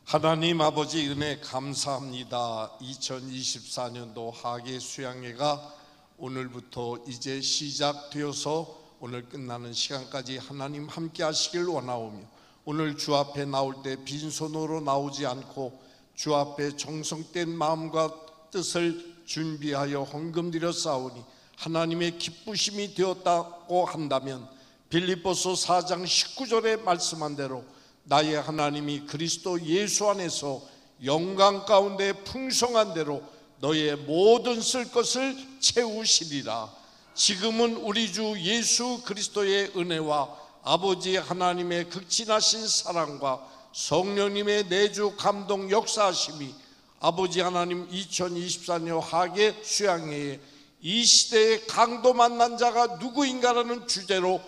하나님 아버지 은혜 감사합니다. 2024년도 학예 수양회가 오늘부터 이제 시작되어서 오늘 끝나는 시간까지 하나님 함께 하시길 원하오며 오늘 주 앞에 나올 때 빈손으로 나오지 않고 주 앞에 정성된 마음과 뜻을 준비하여 헌금 드려 싸우니 하나님의 기쁘심이 되었다고 한다면 빌립보서 4장 19절에 말씀한 대로 나의 하나님이 그리스도 예수 안에서 영광 가운데 풍성한 대로 너의 모든 쓸 것을 채우시리라. 지금은 우리 주 예수 그리스도의 은혜와 아버지 하나님의 극진하신 사랑과 성령님의 내주 감동 역사하심이 아버지 하나님 2024년 학예 수양회에 이 시대의 강도 만난 자가 누구인가라는 주제로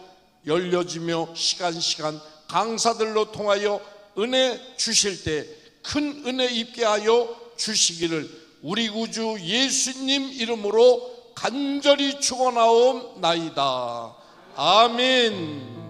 열려지며 시간 강사들로 통하여 은혜 주실 때 큰 은혜 입게 하여 주시기를 우리 구주 예수님 이름으로 간절히 축원하옵나이다. 아멘.